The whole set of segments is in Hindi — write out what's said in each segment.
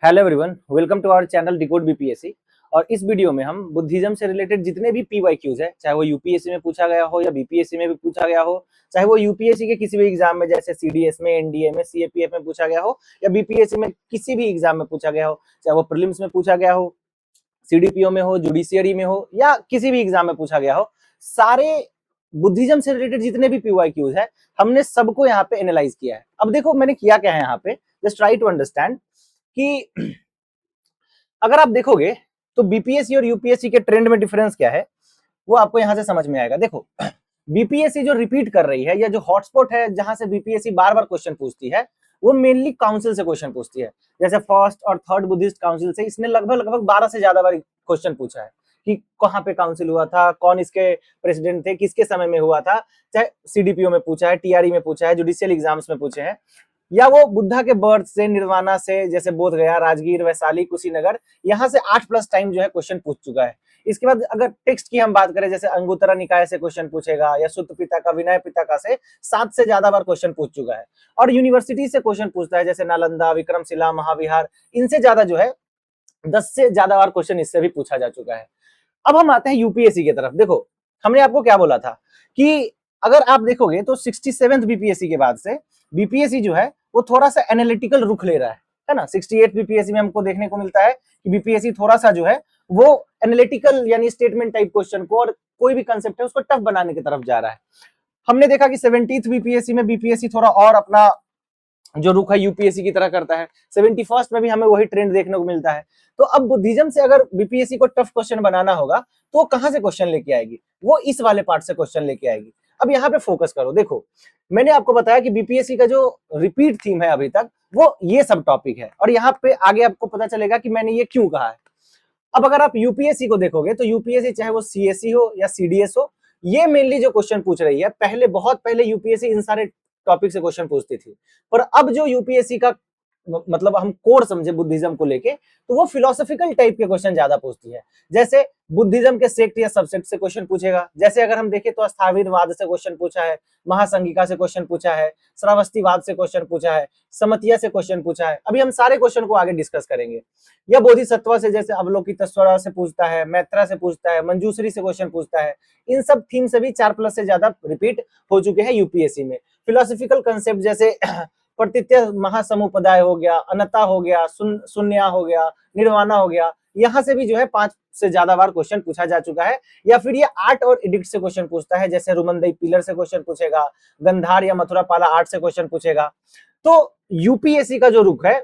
Hello everyone, welcome to our channel decode BPSC. और इस वीडियो में हम बुद्धिज्म से रिलेटेड जितने भी पीवाईक्यूज है, चाहे वो यूपीएससी में पूछा गया हो या बीपीएससी में भी पूछा गया हो, चाहे वो यूपीएससी के किसी भी एग्जाम में जैसे सीडीएस में, एनडीए में, सीएपीएफ में पूछा गया हो, या बीपीएससी में किसी भी एग्जाम में पूछा गया हो, चाहे वो प्रीलिम्स में पूछा गया हो, सीडीपीओ में हो, जुडिशियरी में हो, या किसी भी एग्जाम में पूछा गया हो, सारे बुद्धिज्म से रिलेटेड जितने भी पीवाईक्यूज है हमने सबको यहाँ पे एनालाइज किया है। अब देखो मैंने किया क्या है यहाँ पे, जस्ट ट्राई टू अंडरस्टैंड कि अगर आप देखोगे तो बीपीएससी और यूपीएससी के ट्रेंड में डिफरेंस क्या है वो आपको यहां से समझ में आएगा। देखो बीपीएससी जो रिपीट कर रही है या जो हॉटस्पॉट है जहां से बीपीएससी बार बार क्वेश्चन पूछती है वो मेनली काउंसिल से क्वेश्चन पूछती है। जैसे फर्स्ट और थर्ड बुद्धिस्ट काउंसिल से इसने लगभग लगभग 12 से ज्यादा बार क्वेश्चन पूछा है कि कहाँ पे काउंसिल हुआ था, कौन इसके प्रेसिडेंट थे, किसके समय में हुआ था। चाहे सीडीपीओ में पूछा है, टीआरई में पूछा है, जुडिशियल एग्जाम्स में पूछे हैं, या वो बुद्धा के बर्थ से, निर्वाणा से, जैसे बोध गया, राजगीर, वैशाली, कुशीनगर, यहाँ से 8+ टाइम जो है क्वेश्चन पूछ चुका है। इसके बाद अगर टेक्स्ट की हम बात करें, जैसे अंगुत्तरा निकाय से क्वेश्चन पूछेगा या सुत्त पिटका, विनय पिटका से 7 से ज्यादा बार क्वेश्चन पूछ चुका है। और यूनिवर्सिटी से क्वेश्चन पूछता है, जैसे नालंदा, विक्रमशिला, महाविहार, इनसे ज्यादा जो है 10 से ज्यादा बार क्वेश्चन इससे भी पूछा जा चुका है। अब हम आते हैं यूपीएससी की तरफ। देखो हमने आपको क्या बोला था कि अगर आप देखोगे तो 67th बीपीएससी के बाद से बीपीएससी जो है वो थोड़ा सा एनालिटिकल रुख ले रहा है ना। 68 बीपीएससी में हमको देखने को मिलता है कि बीपीएससी थोड़ा सा जो है वो एनालिटिकल यानी स्टेटमेंट टाइप क्वेश्चन को और कोई भी कंसेप्ट है उसको टफ बनाने की तरफ जा रहा है। हमने देखा कि 70th बीपीएससी में बीपीएससी थोड़ा और अपना जो रुख है यूपीएससी की तरह करता है। 71st में भी हमें वही ट्रेंड देखने को मिलता है। तो अब बुद्धिज्म से अगर बीपीएससी को टफ क्वेश्चन बनाना होगा तो वो कहां से क्वेश्चन लेके आएगी, वो इस वाले पार्ट से क्वेश्चन लेके आएगी। अब यहाँ पे फोकस करो। देखो मैंने आपको बताया कि बीपीएससी का जो रिपीट थीम है अभी तक वो ये सब टॉपिक है, और यहाँ पे आगे आपको पता चलेगा कि मैंने ये क्यों कहा है। अब अगर आप यूपीएससी को देखोगे तो यूपीएससी चाहे वो सीएससी हो या सीडीएस हो, ये मेनली जो क्वेश्चन पूछ रही है, पहले बहुत पहले यूपीएससी इन सारे टॉपिक से क्वेश्चन पूछती थी, पर अब जो यूपीएससी का मतलब हम कोर समझे बुद्धिज्म को लेके, तो वो फिलोसॉफिकल टाइप के क्वेश्चन ज्यादा पूछती है। जैसे बुद्धिज्म के सेक्ट या सबसेक्ट से क्वेश्चन पूछेगा। जैसे अगर हम देखें तो स्थाविरवाद से क्वेश्चन पूछा है, महासंघिका से क्वेश्चन पूछा है, श्रावस्तीवाद से क्वेश्चन पूछा है, समतिया से क्वेश्चन पूछा है। अभी हम सारे क्वेश्चन को आगे डिस्कस करेंगे। या बोधिसत्व से, जैसे अवलोकितेश्वरा से पूछता है, मैत्रा से पूछता है, मंजूश्री से क्वेश्चन पूछता है। इन सब थीम से भी 4+ से ज्यादा रिपीट हो चुके हैं यूपीएससी में। फिलोसॉफिकल कंसेप्ट जैसे प्रतीत्य महासमुपदाय हो गया, अनता हो गया, शून्या हो गया, निर्वाणा हो गया, यहाँ से भी जो है 5 से ज्यादा बार क्वेश्चन पूछा जा चुका है। या फिर ये आर्ट और एडिक्ट से क्वेश्चन पूछता है, जैसे रुमनदई पिलर से क्वेश्चन पूछेगा, गंधार या मथुरा पाला आर्ट से क्वेश्चन पूछेगा। तो यूपीएससी का जो रुख है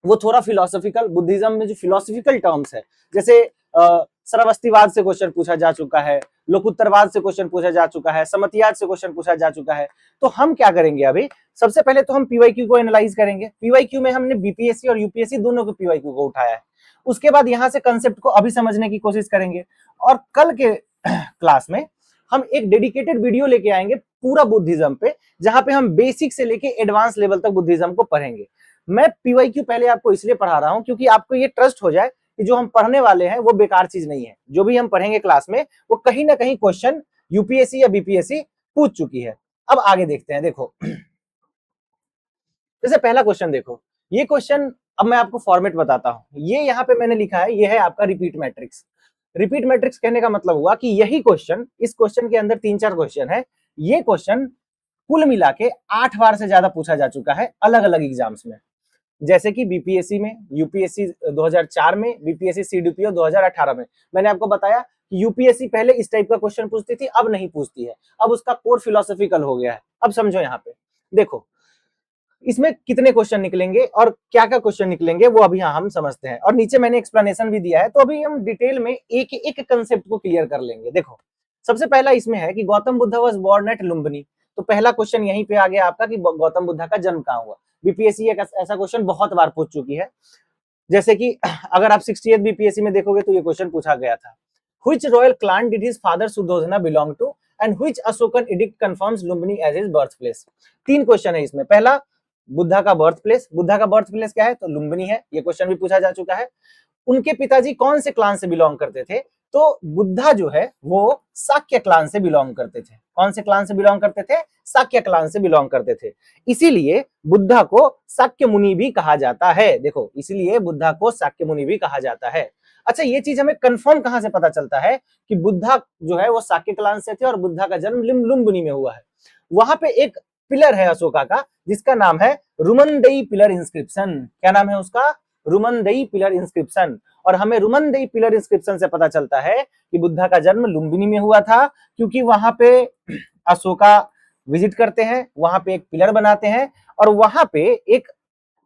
वो थोड़ा फिलोसॉफिकल, बुद्धिज्म में जो फिलोसॉफिकल टर्म्स है, जैसे श्रावस्तीवाद से क्वेश्चन पूछा जा चुका है, लोकोत्तरवाद से क्वेश्चन पूछा जा चुका है, समतियाद से क्वेश्चन पूछा जा चुका है। तो हम क्या करेंगे अभी, सबसे पहले तो हम पीवाईक्यू को एनालाइज करेंगे। पीवाईक्यू में हमने बीपीएससी और यूपीएससी दोनों के पीवाईक्यू को उठाया है। उसके बाद यहाँ से कंसेप्ट को अभी समझने की कोशिश करेंगे, और कल के क्लास में हम एक डेडिकेटेड वीडियो लेके आएंगे पूरा बुद्धिज्म पे, जहां पे हम बेसिक से लेके एडवांस लेवल तक बुद्धिज्म को पढ़ेंगे। मैं पीवाईक्यू पहले आपको इसलिए पढ़ा रहा हूं क्योंकि आपको ये ट्रस्ट हो जाए कि जो हम पढ़ने वाले हैं वो बेकार चीज नहीं है। जो भी हम पढ़ेंगे क्लास में वो कहीं ना कहीं क्वेश्चन यूपीएससी या बीपीएससी पूछ चुकी है। अब आगे देखते हैं। देखो जैसे पहला क्वेश्चन देखो, ये क्वेश्चन अब मैं आपको फॉर्मेट बताता हूं। ये यहाँ पे मैंने लिखा है, ये है आपका रिपीट मैट्रिक्स। रिपीट मैट्रिक्स कहने का मतलब हुआ कि यही क्वेश्चन, इस क्वेश्चन के अंदर 3-4 क्वेश्चन है, ये क्वेश्चन कुल मिला के 8 बार से ज्यादा पूछा जा चुका है अलग अलग एग्जाम्स में। जैसे कि बीपीएससी में, यूपीएससी 2004 में, बीपीएससी सीडीपीओ 2018 में। मैंने आपको बताया कि यूपीएससी पहले इस टाइप का क्वेश्चन पूछती थी, अब नहीं पूछती है, अब उसका कोर फिलोसॉफिकल हो गया है। अब समझो यहाँ पे देखो इसमें कितने क्वेश्चन निकलेंगे और क्या क्या क्वेश्चन निकलेंगे वो अभी यहाँ हम समझते हैं, और नीचे मैंने एक्सप्लेनेशन भी दिया है। तो अभी हम डिटेल में एक एक कंसेप्ट को क्लियर कर लेंगे। देखो सबसे पहला इसमें है कि Gautam Buddha was born at Lumbini. तो पहला क्वेश्चन यहीं पे आ गया आपका कि गौतम बुद्धा का जन्म कहाँ हुआ। बीपीएससी एक ऐसा क्वेश्चन बहुत बार पूछ चुकी है। जैसे कि अगर आप 68 बीपीएससी में देखोगे तो ये क्वेश्चन पूछा गया था, which royal clan did his father Suddhodana belong to and which Ashokan edict confirms Lumbini as his birth place. 3 question है इसमें। पहला बुद्धा का बर्थ प्लेस, बुद्धा का बर्थ प्लेस क्या है तो लुम्बिनी है, ये क्वेश्चन भी पूछा जा चुका है। उनके पिताजी कौन से क्लान से बिलोंग करते थे तो बुद्धा जो है वो शाक्य क्लान से बिलोंग करते थे। कौन से क्लान से बिलोंग करते थे? शाक्य क्लान से बिलोंग करते थे। इसीलिए बुद्धा को शाक्य मुनि भी कहा जाता है। देखो, इसीलिए बुद्धा को शाक्य मुनि भी कहा जाता है। अच्छा, ये चीज हमें कंफर्म कहां से पता चलता है कि बुद्धा जो है वो शाक्य क्लान से थे और बुद्धा का जन्म लुम्बिनी में हुआ है? वहां पे एक पिलर है अशोका का जिसका नाम है रुमनदेई पिलर इंस्क्रिप्शन। क्या नाम है उसका? रुमनदेई पिलर इंस्क्रिप्शन। और हमें रुमनदेई पिलर इंस्क्रिप्शन से पता चलता है कि बुद्धा का जन्म लुम्बिनी में हुआ था, क्योंकि वहां पे अशोका विजिट करते हैं, वहां पे एक पिलर बनाते हैं और वहां पे एक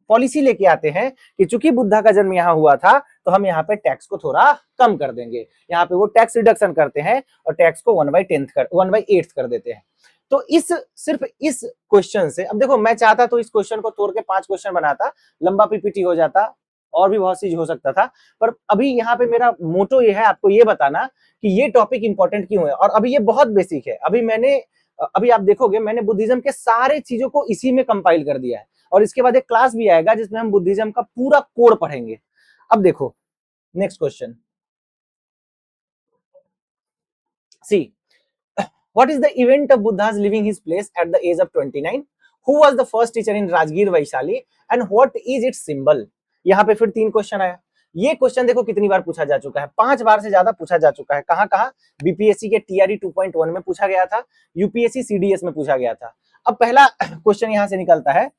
पॉलिसी लेके आते हैं कि चूंकि बुद्धा का जन्म यहाँ हुआ था तो हम यहाँ पे टैक्स को थोड़ा कम कर देंगे। यहाँ पे वो टैक्स रिडक्शन करते हैं और टैक्स को 1/8 कर देते हैं। तो सिर्फ इस क्वेश्चन से, अब देखो, मैं चाहता तो इस क्वेश्चन को तोड़ के 5 क्वेश्चन बनाता, लंबा पीपीटी हो जाता और भी बहुत चीज हो सकता था, पर अभी यहाँ पे मेरा मोटो ये है आपको ये बताना कि ये टॉपिक इंपॉर्टेंट क्यों है। और अभी ये बहुत बेसिक है। अभी आप देखोगे मैंने बुद्धिज्म के सारे चीजों को इसी में कंपाइल कर दिया है और इसके बाद एक क्लास भी आएगा जिसमें हम बुद्धिज्म का पूरा कोड पढ़ेंगे। अब देखो next question, C what is the event of Buddha's leaving his place at the age of 29? Who was the first teacher in Rajgir Vaishali and what is its symbol? यहाँ पे फिर 3 क्वेश्चन आया। ये क्वेश्चन देखो कितनी बार पूछा जा चुका है, 5 बार से ज्यादा पूछा जा चुका है। कहां कहां? बीपीएससी के टीआरई 2.1 में पूछा गया था, यूपीएससी सीडीएस में पूछा गया था। अब पहला क्वेश्चन यहां से निकलता है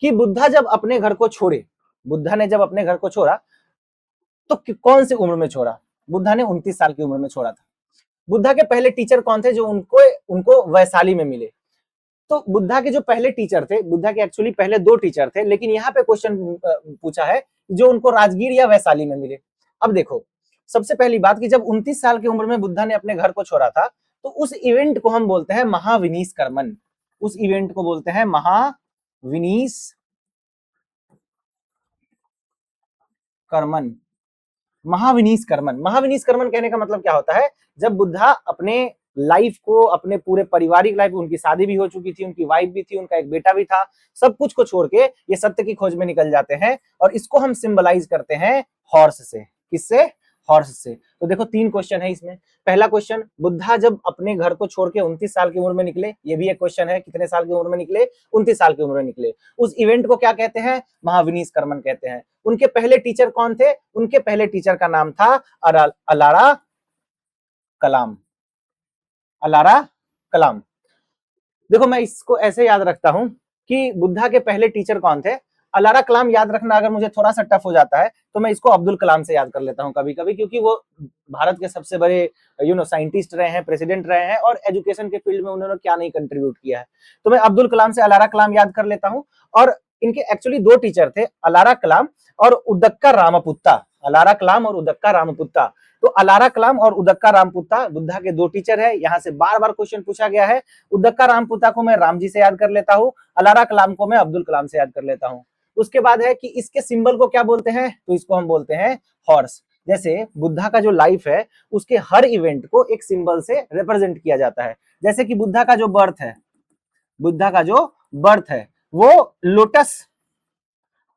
कि बुद्धा जब अपने घर को छोड़े, बुद्धा ने जब अपने घर को छोड़ा तो कौन सी उम्र में छोड़ा? बुद्धा ने 29 साल की उम्र में छोड़ा था। बुद्धा के पहले टीचर कौन थे जो उनको वैशाली में मिले? तो बुद्धा के जो पहले टीचर थे, बुद्धा के एक्चुअली पहले 2 टीचर थे, लेकिन यहाँ पे क्वेश्चन पूछा है जो उनको राजगीर या वैशाली में मिले। अब देखो, सबसे पहली बात कि जब 29 साल की उम्र में बुद्धा ने अपने घर को छोड़ा था तो उस इवेंट को हम बोलते हैं महाविनीशकर्मन। उस इवेंट को बोलते हैं महाविनीशकर्मन। महाविनीशकर्मन कहने का मतलब क्या होता है? जब बुद्धा अपने लाइफ को, अपने पूरे पारिवारिक लाइफ, उनकी शादी भी हो चुकी थी, उनकी वाइफ भी थी, उनका एक बेटा भी था, सब कुछ को छोड़ के ये सत्य की खोज में निकल जाते हैं और इसको हम सिंबलाइज करते हैं हॉर्स से। किससे? हॉर्स से। तो देखो 3 क्वेश्चन है इसमें। पहला क्वेश्चन, बुद्धा जब अपने घर को छोड़ के 29 साल की उम्र में निकले, ये भी एक क्वेश्चन है। कितने साल की उम्र में निकले? 29 साल की उम्र में निकले। उस इवेंट को क्या कहते हैं? महाविनीशकर्मन कहते हैं। उनके पहले टीचर कौन थे? उनके पहले टीचर का नाम था अलारा कलाम। अलारा कलाम। देखो मैं इसको ऐसे याद रखता हूं कि बुद्धा के पहले टीचर कौन थे। अलारा कलाम याद रखना अगर मुझे थोड़ा सा टफ हो जाता है तो मैं इसको अब्दुल कलाम से याद कर लेता हूं कभी कभी, क्योंकि वो भारत के सबसे बड़े साइंटिस्ट रहे हैं, प्रेसिडेंट रहे हैं और एजुकेशन के फील्ड में उन्होंने क्या नहीं कंट्रीब्यूट किया है। तो मैं अब्दुल कलाम से अलारा कलाम याद कर लेता हूं। और इनके एक्चुअली 2 टीचर थे, अलारा कलाम और उदक्का रामपुत्ता। अलारा कलाम और उदक्का रामपुत्ता। तो अलारा कलाम और उदक्का रामपुत्ता बुद्धा के 2 टीचर है। यहाँ से बार बार क्वेश्चन पूछा गया है। उदक्का रामपुत्ता को मैं राम जी से याद कर लेता हूँ, अलारा कलाम को मैं अब्दुल कलाम से याद कर लेता हूँ। उसके बाद है कि इसके सिंबल को क्या बोलते हैं? तो इसको हम बोलते हैं हॉर्स। जैसे बुद्धा का जो लाइफ है उसके हर इवेंट को एक सिंबल से रिप्रेजेंट किया जाता है। जैसे कि बुद्धा का जो बर्थ है, बुद्धा का जो बर्थ है वो लोटस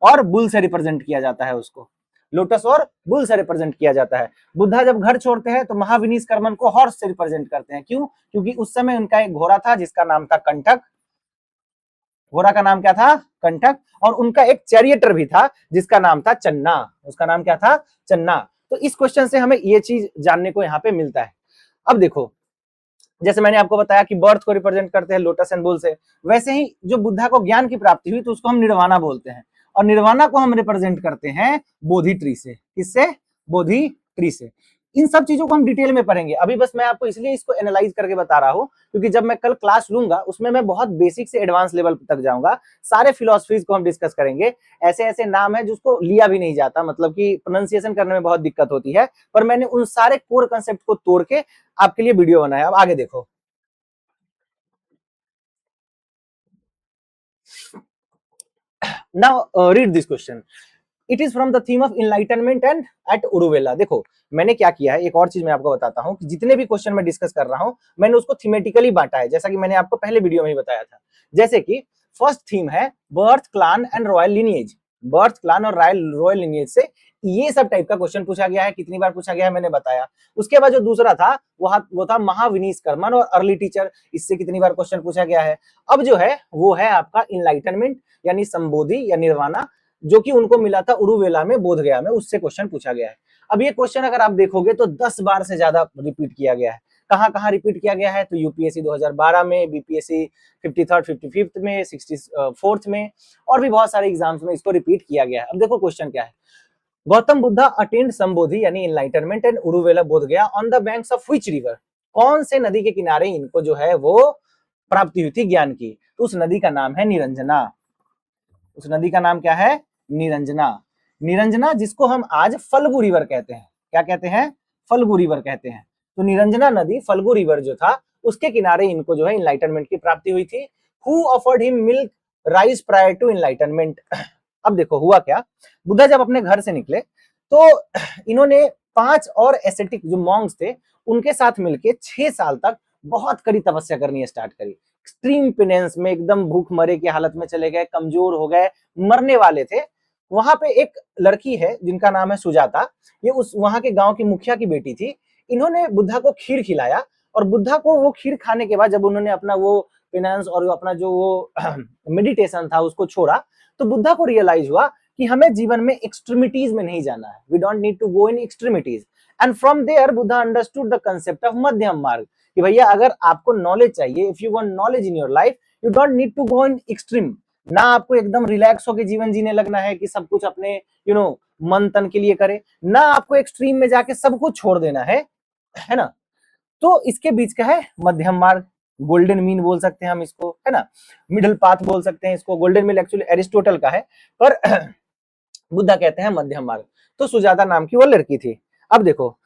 और बुल से रिप्रेजेंट किया जाता है। उसको लोटस और बुल से रिप्रेजेंट किया जाता है। बुद्धा जब घर छोड़ते हैं तो महाविनीशकर्मन को हॉर्स से रिप्रेजेंट करते हैं। क्यों? क्योंकि उस समय उनका एक घोड़ा था जिसका नाम था कंटक। घोड़ा का नाम क्या था? कंटक। और उनका एक चैरियटर भी था जिसका नाम था चन्ना। उसका नाम क्या था? चन्ना। तो इस क्वेश्चन से हमें ये चीज जानने को यहाँ पे मिलता है। अब देखो, जैसे मैंने आपको बताया कि बर्थ को रिप्रेजेंट करते हैं लोटस एंड बुल से, वैसे ही जो बुद्धा को ज्ञान की प्राप्ति हुई तो उसको हम निर्वाणा बोलते हैं और निर्वाणा को हम रिप्रेजेंट करते हैं बोधि ट्री से। किससे? बोधि ट्री से। इन सब चीजों को हम डिटेल में पढ़ेंगे। अभी बस मैं आपको इसलिए इसको एनालाइज करके बता रहा हूं क्योंकि जब मैं कल क्लास लूंगा उसमें मैं बहुत बेसिक से एडवांस लेवल तक जाऊंगा। सारे फिलोसफीज को हम डिस्कस करेंगे। ऐसे ऐसे नाम है जिसको लिया भी नहीं जाता, मतलब कि प्रोनाउंसिएशन करने में बहुत दिक्कत होती है, पर मैंने उन सारे कोर कंसेप्ट को तोड़ के आपके लिए वीडियो बनाया। अब आगे देखो, now read this question. It is from the theme of enlightenment and at Uruvela. देखो मैंने क्या किया है, एक और चीज मैं आपको बताता हूं कि जितने भी क्वेश्चन मैं डिस्कस कर रहा हूं मैंने उसको थीमेटिकली बांटा है, जैसा कि मैंने आपको पहले वीडियो में ही बताया था। जैसे कि फर्स्ट थीम है birth, clan and royal lineage. Birth, clan और रॉयल रॉयल लिनिएज से, ये सब टाइप का क्वेश्चन पूछा गया है। कितनी बार पूछा गया है मैंने बताया। उसके बाद जो दूसरा था वो था महाविनीश कर्मन और अर्ली टीचर, इससे कितनी बार क्वेश्चन पूछा गया है। अब जो है वो है आपका इनलाइटनमेंट यानी संबोधि या निर्वाणा, जो कि उनको मिला था उरुवेला में, बोधगया में, उससे क्वेश्चन पूछा गया है। अब ये क्वेश्चन अगर आप देखोगे तो 10 बार से ज्यादा रिपीट किया गया है। कहां कहां रिपीट किया गया है, तो यूपीएससी 2012 में, बीपीएससी 53rd 55th में, 64th में, और भी बहुत सारे एग्जाम्स में इसको रिपीट किया गया है। अब देखो क्वेश्चन क्या है। गौतम बुद्धा अटेंड संबोधि यानी enlightenment and Uruvela Bodhgaya on the banks of which river, कौन से नदी के किनारे इनको जो है वो प्राप्ति हुई थी ज्ञान की, तो उस नदी का नाम है निरंजना। उस नदी का नाम क्या है, निरंजना। निरंजना जिसको हम आज फल्गु रिवर कहते हैं। क्या कहते हैं, फल्गु रिवर कहते हैं। तो निरंजना नदी, फल्गु रिवर जो था, उसके किनारे इनको जो है इनलाइटनमेंट की प्राप्ति हुई थी। Who offered him milk rice prior to enlightenment. अब देखो हुआ क्या, बुद्धा जब अपने घर से निकले तो इन्होंने 5 और एसेटिक जो मॉन्क्स थे उनके साथ मिलके 6 साल तक बहुत कड़ी तपस्या करनी स्टार्ट करी। एक्सट्रीम पेनेंस में, एकदम भूख मरे की हालत में चले गए, कमजोर हो गए, मरने वाले थे। वहां पे एक लड़की है जिनका नाम है सुजाता, ये उस वहां के गांव की मुखिया की बेटी थी। इन्होंने बुद्धा को खीर खिलाया, और बुद्धा को वो खीर खाने के बाद जब उन्होंने अपना वो पेनेंस और अपना जो वो मेडिटेशन था उसको छोड़ा, तो बुद्धा को रियलाइज हुआ कि हमें जीवन में एक्सट्रीमिटीज में नहीं जाना है। We don't need to go in extremities. And from there Buddha understood the concept of madhyam marg, कि भैया अगर आपको नॉलेज चाहिए, if you want knowledge in your life, you don't need to go in extreme. ना आपको एकदम रिलैक्स होकर जीवन जीने लगना है कि सब कुछ अपने मन तन के लिए करे, ना आपको एक्सट्रीम में जाके सब कुछ छोड़ देना है ना। तो इसके बीच का है मध्यम मार्ग, गोल्डन मीन बोल सकते हैं हम इसको, है ना, मिडिल पाथ बोल सकते हैं इसको। गोल्डन मीन एक्चुअली एरिस्टोटल का है, पर बुद्धा कहते हैं मध्यम मार्ग। तो सुजाता नाम की वो लड़की थी। अब देखो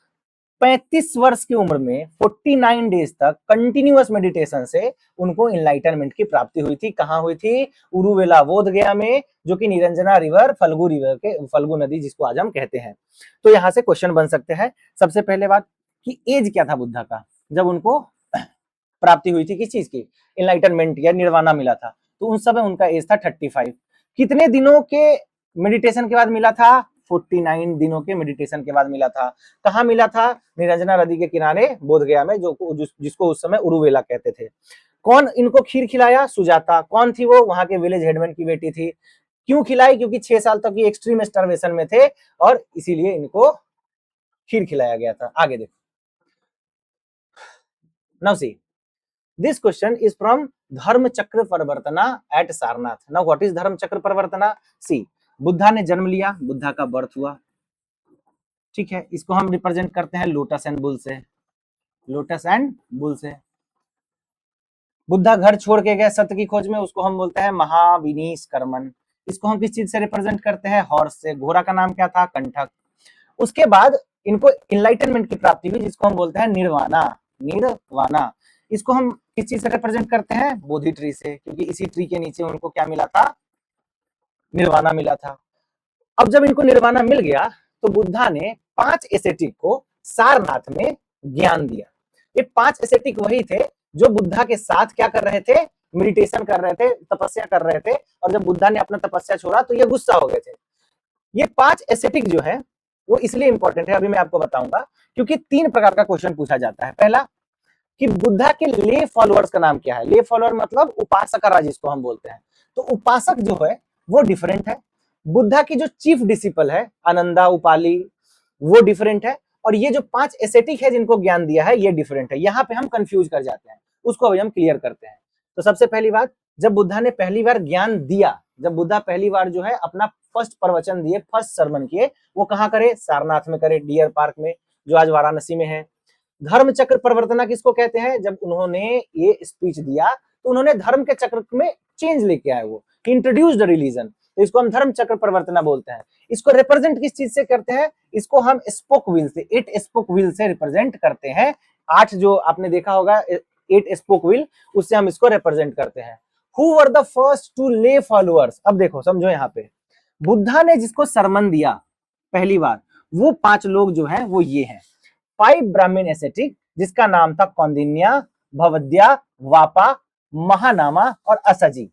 35 वर्ष की उम्र में 49 डेज तक कंटिन्यूअस मेडिटेशन से उनको इनलाइटनमेंट की प्राप्ति हुई थी। कहां हुई थी, उरुवेला बोधगया में, जो कि निरंजना रिवर, फल्गु रिवर के, फल्गु नदी जिसको आज हम कहते हैं। तो यहां से क्वेश्चन बन सकते हैं। सबसे पहले बात कि एज क्या था बुद्धा का जब उनको प्राप्ति हुई थी, किस चीज की, इनलाइटनमेंट या निर्वाणा मिला था। तो उस समय उनका एज था 35। कितने दिनों के मेडिटेशन के बाद मिला था, 49 दिनों के मेडिटेशन के बाद मिला था। कहां मिला था, निरंजना नदी के किनारे बोधगया में, जिसको उस समय उरुवेला कहते थे। कौन इनको खीर खिलाया, सुजाता। कौन थी वो, वहां के विलेज हेडमैन की बेटी थी। क्यों खिलाई, क्योंकि 6 साल तक ये एक्सट्रीम स्टार्वेशन में थे और इसीलिए इनको खीर खिलाया गया था। आगे देखो, now see this question is from dharma chakra pravartana at Sarnath. Now what is dharma chakra प्रवर्तना, सी बुद्धा ने जन्म लिया, बुद्धा का बर्थ हुआ, ठीक है। इसको हम रिप्रेजेंट करते हैं लोटस एंड बुल से, लोटस एंड बुल से। बुद्धा घर छोड़ के गए सत्य की खोज में, उसको हम बोलते हैं महाविनीश कर्मन। इसको हम किस चीज से रिप्रेजेंट करते हैं, हॉर्स से। घोड़ा का नाम क्या था, कंठक। उसके बाद इनको इनलाइटनमेंट की प्राप्ति हुई, जिसको हम बोलते हैं निर्वाणा, निर्वाणा। इसको हम किस चीज से रिप्रेजेंट करते हैं, बोधि ट्री से, क्योंकि इसी ट्री के नीचे उनको क्या मिला था, निर्वाणा मिला था। अब जब इनको निर्वाणा मिल गया तो बुद्धा ने 5 एसेटिक को सारनाथ में ज्ञान दिया। ये 5 एसेटिक वही थे जो बुद्धा के साथ क्या कर रहे थे, मेडिटेशन कर रहे थे, तपस्या कर रहे थे। और जब बुद्धा ने अपना तपस्या छोड़ा तो ये गुस्सा हो गए थे। ये 5 एसेटिक जो है वो इसलिए इंपॉर्टेंट है, अभी मैं आपको बताऊंगा, क्योंकि 3 प्रकार का क्वेश्चन पूछा जाता है। पहला कि बुद्धा के ले फॉलोअर्स का नाम क्या है। ले फॉलोअर मतलब उपासक जिसको हम बोलते हैं। तो उपासक जो है वो डिफरेंट है। बुद्धा की जो चीफ डिसिपल है आनंदा उपाली, वो डिफरेंट है। और ये जो 5 एसेटिक है जिनको ज्ञान दिया है ये डिफरेंट है। यहाँ पे हम कंफ्यूज कर जाते हैं, उसको अभी हम क्लियर करते हैं। तो सबसे पहली बात, जब बुद्धा ने पहली बार ज्ञान दिया, जब बुद्धा पहली बार जो है अपना फर्स्ट प्रवचन दिए, फर्स्ट सर्मन किए, वो कहाँ करे, सारनाथ में करे, डियर पार्क में, जो आज वाराणसी में है। धर्म चक्र प्रवर्तना किसको कहते हैं, जब उन्होंने ये स्पीच दिया तो उन्होंने धर्म के चक्र में चेंज लेके आए, वो इंट्रोड्यूस द रिलीजन, तो इसको हम धर्म चक्र प्रवर्तना बोलते हैं। इसको रिप्रेजेंट किस चीज से करते हैं, इसको हम स्पोक व्हील से, 8 स्पोक व्हील से रिप्रेजेंट करते हैं। 8 जो आपने देखा होगा 8 स्पोक व्हील, उससे हम इसको रिप्रेजेंट करते हैं। Who were the first two lay followers, अब देखो समझो, यहाँ पे बुद्धा ने जिसको सरमन दिया पहली बार, वो 5 लोग जो हैं वो ये हैं। 5 ब्राह्मण एसेटिक, जिसका नाम था कौंडिन्या, भवद्या, वापा, महानामा और असजी।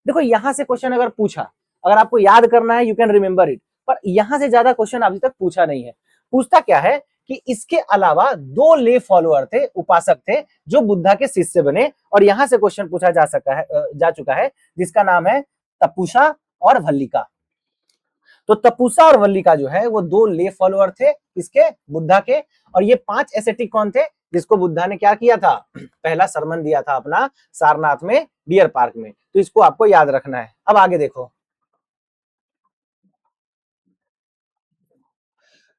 देखो यहां से क्वेश्चन अगर पूछा अगर आपको याद करना है यू कैन रिमेंबर इट, पर यहां से ज्यादा क्वेश्चन अभी तक पूछा नहीं है। पूछता क्या है कि इसके अलावा दो ले फॉलोअर थे, उपासक थे, जो बुद्धा के शिष्य बने, और यहां से क्वेश्चन पूछा जा चुका है, जिसका नाम है तपुसा और भल्लिका। तो तपुसा और वल्लिका जो है वो दो ले फॉलोअर थे इसके, बुद्धा के, और ये 5 एसेटिक कौन थे, जिसको बुद्धा ने क्या किया था, पहला सरमन दिया था अपना सारनाथ में, डियर पार्क में। तो इसको आपको याद रखना है। अब आगे देखो,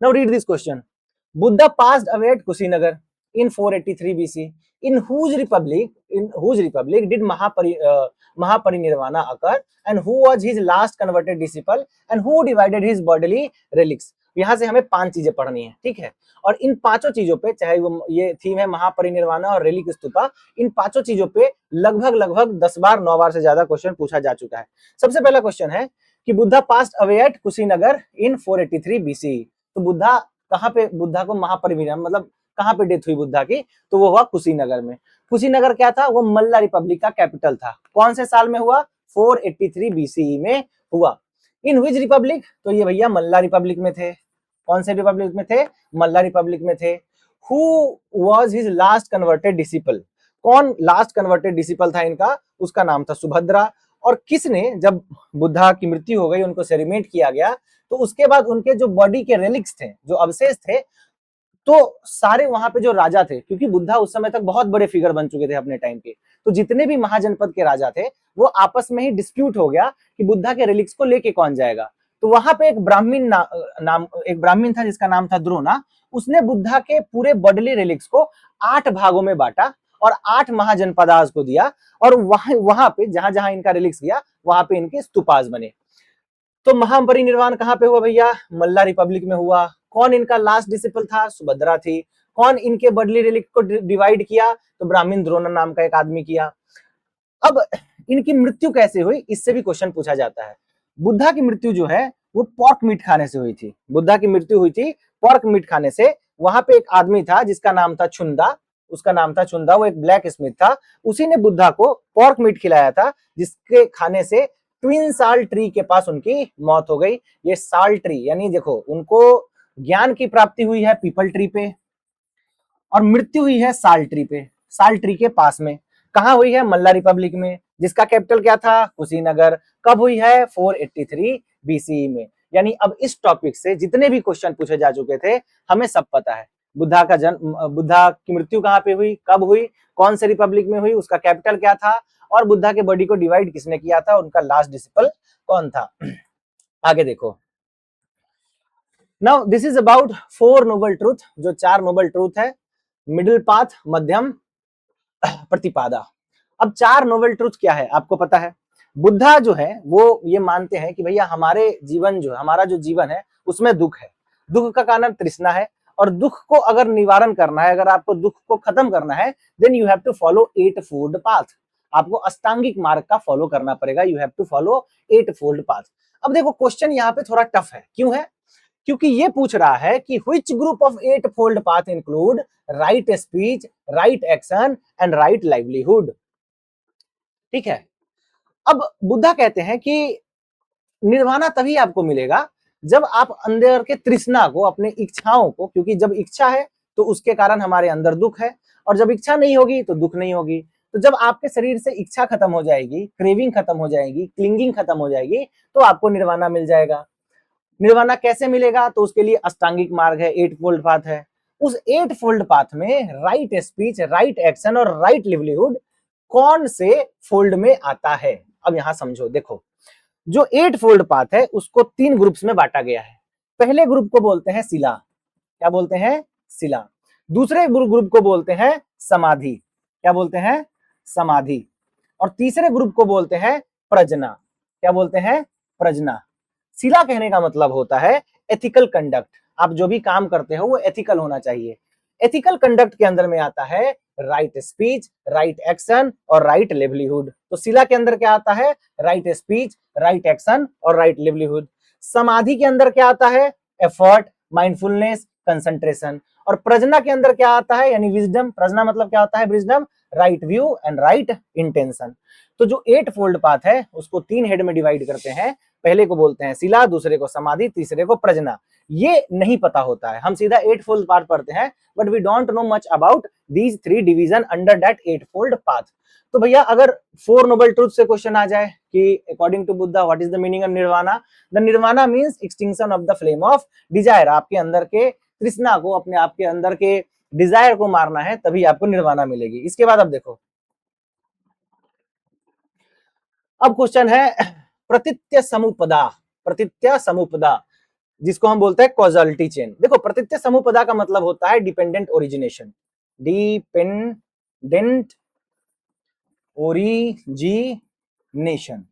now read this question. Buddha passed away at Kushinagar in 483 BC. In whose republic did Mahaparinirvana occur, and who was his last converted disciple, and who divided his bodily relics? यहां से हमें 5 चीजें पढ़नी है, ठीक है। और इन पांचों चीजों पे, चाहे वो ये थीम है महापरिनिर्वाणा और रेलिक स्तूपा, इन पांचों चीजों पे लगभग 10 बार 9 बार से ज्यादा क्वेश्चन पूछा जा चुका है। सबसे पहला क्वेश्चन है कि Buddha passed away at Kushinagar in 483 BC। तो बुद्धा कहां पे, बुद्धा को महापरिनिर्वाण मतलब कहां पे डेथ हुई बुद्धा की, तो वो हुआ कुशीनगर में। कुशीनगर क्या था, वो मल्ला रिपब्लिक का कैपिटल था। कौन से साल में हुआ, 483 BCE में हुआ। इन विच रिपब्लिक, तो ये भैया मल्ला रिपब्लिक में थे। कौन से रिपब्लिक में थे, मल्ला रिपब्लिक में थे। Who was his last converted disciple, कौन लास्ट कन्वर्टेड डिसिपल था इनका, उसका नाम था सुभद्रा। और किसने, जब बुद्धा की मृत्यु हो गई, उनको सेरिमेट किया गया, तो उसके बाद उनके जो बॉडी के रेलिक्स थे, जो अवशेष थे, तो सारे वहां पे जो राजा थे, क्योंकि बुद्धा उस समय तक बहुत बड़े फिगर बन चुके थे अपने टाइम के, तो जितने भी महाजनपद के राजा थे, वो आपस में ही डिस्प्यूट हो गया कि बुद्धा के रिलिक्स को लेके कौन जाएगा। तो वहां पे एक ब्राह्मण था जिसका नाम था द्रोणा। उसने बुद्धा के पूरे बॉडली रिलिक्स को 8 भागों में बांटा और 8 महाजनपदास को दिया, और वहां पे जहां जहां इनका रिलिक्स गया, वहां पे इनके स्तूपास बने। तो महापरिनिर्वाण कहां पे हुआ भैया, मल्ला रिपब्लिक में हुआ। कौन इनका लास्ट डिसिपल था, सुभद्रा थी। कौन इनके बडली रिलिक को डिवाइड किया, तो ब्राह्मण द्रोण नाम का एक आदमी किया। अब इनकी मृत्यु कैसे हुई, इससे भी क्वेश्चन पूछा जाता है। बुद्धा की मृत्यु जो है वो पोर्क मीट खाने से हुई थी। बुद्धा की मृत्यु हुई थी पोर्क मीट खाने से। वहां पे एक आदमी था जिसका नाम था छुंदा, उसका नाम था छुंदा, वो एक ब्लैक स्मिथ था। उसी ने बुद्धा को पोर्क मीट खिलाया था, जिसके खाने से ट्विन साल ट्री के पास उनकी मौत हो गई। ये साल ट्री यानी देखो, उनको ज्ञान की प्राप्ति हुई है पीपल ट्री पे, और मृत्यु हुई है साल ट्री पे, साल ट्री के पास में। कहां हुई है, मल्ला रिपब्लिक में, जिसका कैपिटल क्या था, कुशीनगर। कब हुई है, 483 BCE में। यानी अब इस टॉपिक से जितने भी क्वेश्चन पूछे जा चुके थे, हमें सब पता है। बुद्धा का जन्म, बुद्धा की मृत्यु कहां पे हुई, कब हुई, कौन से रिपब्लिक में हुई, उसका कैपिटल क्या था, और बुद्धा के बॉडी को डिवाइड किसने किया था, उनका लास्ट डिसिपल कौन था। आगे देखो, now this is about 4 noble truth, जो 4 नोबल ट्रूथ है, मिडिल पाथ, मध्यम, प्रतिपादा। अब 4 नोबल ट्रूथ क्या है आपको पता है। बुद्धा जो है वो ये मानते हैं कि भैया हमारे जीवन जो, हमारा जो जीवन है उसमें दुख है, दुख का कारण तृष्णा है, और दुख को अगर निवारण करना है, अगर आपको दुख को खत्म करना है, then you have to follow 8 fold path. आपको अष्टांगिक मार्ग का फॉलो करना पड़ेगा, you have to follow 8 fold path. अब देखो क्वेश्चन यहाँ पे थोड़ा टफ है, क्यों है, क्योंकि ये पूछ रहा है कि which group of 8 fold path include right speech, right action and right livelihood. ठीक है। अब बुद्धा कहते हैं कि निर्वाणा तभी आपको मिलेगा जब आप अंदर के तृष्णा को, अपने इच्छाओं को, क्योंकि जब इच्छा है तो उसके कारण हमारे अंदर दुख है, और जब इच्छा नहीं होगी तो दुख नहीं होगी। तो जब आपके शरीर से इच्छा खत्म हो जाएगी, क्रेविंग खत्म हो जाएगी, क्लिंगिंग खत्म हो जाएगी, तो आपको निर्वाणा मिल जाएगा। निर्वाणा कैसे मिलेगा, तो उसके लिए अष्टांगिक मार्ग है, 8 फोल्ड पाथ है। उस 8 फोल्ड पाथ में राइट स्पीच, राइट एक्शन और राइट लिवलीहुड कौन से फोल्ड में आता है। अब यहां समझो, देखो जो 8 फोल्ड पाथ है उसको 3 ग्रुप्स में बांटा गया है। पहले ग्रुप को बोलते हैं शिला, क्या बोलते हैं, शिला। दूसरे ग्रुप को बोलते हैं समाधि, क्या बोलते हैं, समाधि। और तीसरे ग्रुप को बोलते हैं प्रज्ञा, क्या बोलते हैं, प्रज्ञा। शिला कहने का मतलब होता है एथिकल कंडक्ट, आप जो भी काम करते हो वो एथिकल होना चाहिए। एथिकल कंडक्ट के अंदर में आता है राइट स्पीच, राइट एक्शन और राइट लिवलीहुड। तो शिला के अंदर क्या आता है, राइट स्पीच, राइट एक्शन और राइट लिवलीहुड। समाधि के अंदर क्या आता है, एफर्ट, माइंडफुलनेस, कंसंट्रेशन। और प्रज्ञा के अंदर क्या आता है, यानी विजडम। प्रज्ञा मतलब क्या होता है, wisdom, right view and right intention. तो जो 8 फोल्ड पाथ है उसको 3 हेड में डिवाइड करते हैं। पहले को बोलते हैं शिला, दूसरे को समाधि, तीसरे को प्रजना। ये नहीं पता होता है, हम सीधा 8 फोल्ड पाथ पढ़ते हैं, but we don't know much about these 3 division under that 8 fold path. तो भैया अगर 4 नोबल ट्रूथ से क्वेश्चन आ जाए कि according to Buddha what is the meaning of nirvana, the nirvana means extinction of the flame of desire. आपके अंदर के तृष्णा को, अपने आपके अंदर के डिजायर को मारना है, तभी आपको निर्वाणा मिलेगी। इसके बाद अब देखो, अब क्वेश्चन है प्रतीत्य समुपदा। प्रतीत्य समुपदा जिसको हम बोलते हैं कॉजलिटी चेन। देखो प्रतीत्य समुपदा का मतलब होता है dependent origination. Dependent origination.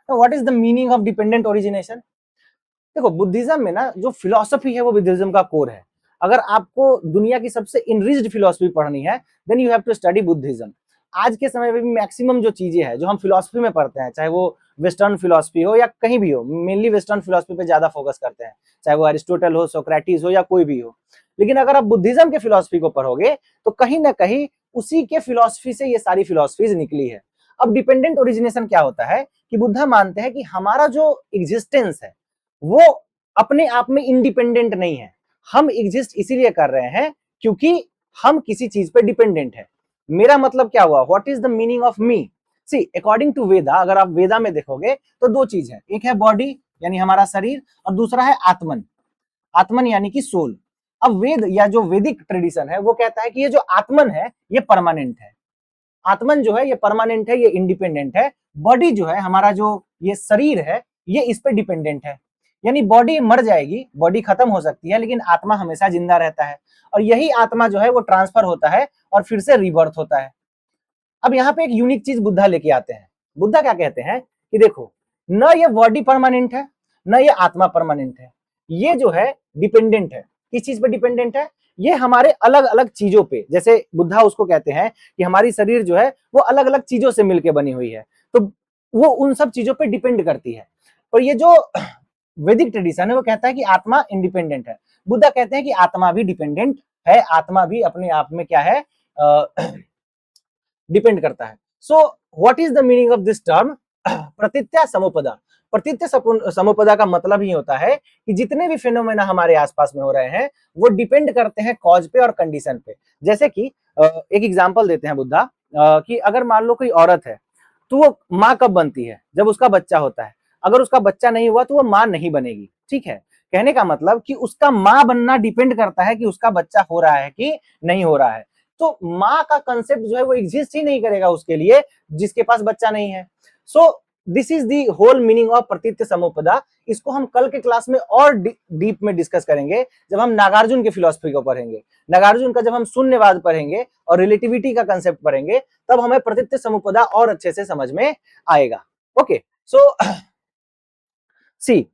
What is the meaning of dependent origination? देखो बुद्धिज्म में ना जो फिलॉसफी है वो बुद्धिज्म का कोर है। अगर आपको दुनिया की सबसे इनरिच्ड फिलॉसफी पढ़नी है, then you have to study Buddhism. आज के समय में भी मैक्सिमम जो चीजें हैं जो हम फिलॉसफी में पढ़ते हैं, चाहे वो वेस्टर्न फिलॉसफी हो या कहीं भी हो, मेनली वेस्टर्न फिलॉसफी पे ज्यादा फोकस करते हैं, चाहे वो एरिस्टोटल हो, सोक्रेटिस हो या कोई भी हो। लेकिन अगर आप बुद्धिज्म के फिलॉसफी को पढ़ोगे तो कहीं ना कहीं उसी के फिलॉसफी से ये सारी फिलॉसफीज निकली है। अब डिपेंडेंट ओरिजिनेशन क्या होता है कि बुद्धा मानते हैं कि हमारा जो एग्जिस्टेंस है वो अपने आप में इंडिपेंडेंट नहीं है। हम एग्जिस्ट इसीलिए कर रहे हैं क्योंकि हम किसी चीज पे डिपेंडेंट है। मेरा मतलब क्या हुआ, what is the meaning of me? See according to Veda, अगर आप वेदा में देखोगे तो दो चीज है, एक है बॉडी यानी हमारा शरीर, और दूसरा है आत्मन। आत्मन यानी कि सोल। अब वेद या जो वैदिक ट्रेडिशन है वो कहता है कि ये जो आत्मन है ये परमानेंट है। आत्मन जो है ये परमानेंट है, ये इंडिपेंडेंट है। बॉडी जो है, हमारा जो ये शरीर है, ये इस पे डिपेंडेंट है। यानी बॉडी मर जाएगी, बॉडी खत्म हो सकती है, लेकिन आत्मा हमेशा जिंदा रहता है। और यही आत्मा जो है वो ट्रांसफर होता है और फिर से रीबर्थ होता है। अब यहाँ पे एक यूनिक चीज बुद्धा लेके आते हैं। बुद्धा क्या कहते हैं कि देखो, न ये बॉडी परमानेंट है, न ये आत्मा परमानेंट है। ये जो है डिपेंडेंट है। किस चीज पे डिपेंडेंट है? ये हमारे अलग अलग चीजों पे। जैसे बुद्धा उसको कहते हैं कि हमारी शरीर जो है वो अलग अलग चीजों से मिलकर बनी हुई है, तो वो उन सब चीजों पे डिपेंड करती है। और ये जो वैदिक ट्रेडिशन है वो कहता है कि आत्मा इंडिपेंडेंट है। बुद्धा कहते हैं कि आत्मा भी डिपेंडेंट है, आत्मा भी अपने आप में क्या है, डिपेंड करता है। So what is the meaning of this term pratitya samutpada? Pratitya samutpada का मतलब ही होता है कि जितने भी फिनोमेना हमारे आसपास में हो रहे हैं वो डिपेंड करते हैं कॉज पे और कंडीशन पे। जैसे कि एक एग्जांपल देते हैं बुद्धा, कि अगर मान लो कोई औरत है तो वो माँ कब बनती है? जब उसका बच्चा होता है। अगर उसका बच्चा नहीं हुआ तो वो माँ नहीं बनेगी। ठीक है, कहने का मतलब कि उसका माँ बनना डिपेंड करता है कि उसका बच्चा हो रहा है कि नहीं हो रहा है। तो माँ का कंसेप्ट जो है वो एग्जिस्ट ही नहीं करेगा उसके लिए जिसके पास बच्चा नहीं है। So this is the whole meaning of pratitya samutpada. इसको हम कल के क्लास में और डीप में डिस्कस करेंगे जब हम नागार्जुन के फिलॉसफी को पढ़ेंगे। नागार्जुन का जब हम शून्यवाद पढ़ेंगे और रिलेटिविटी का कंसेप्ट पढ़ेंगे तब हमें प्रतीत्य समुपदा और अच्छे से समझ में आएगा। ओके, सो सी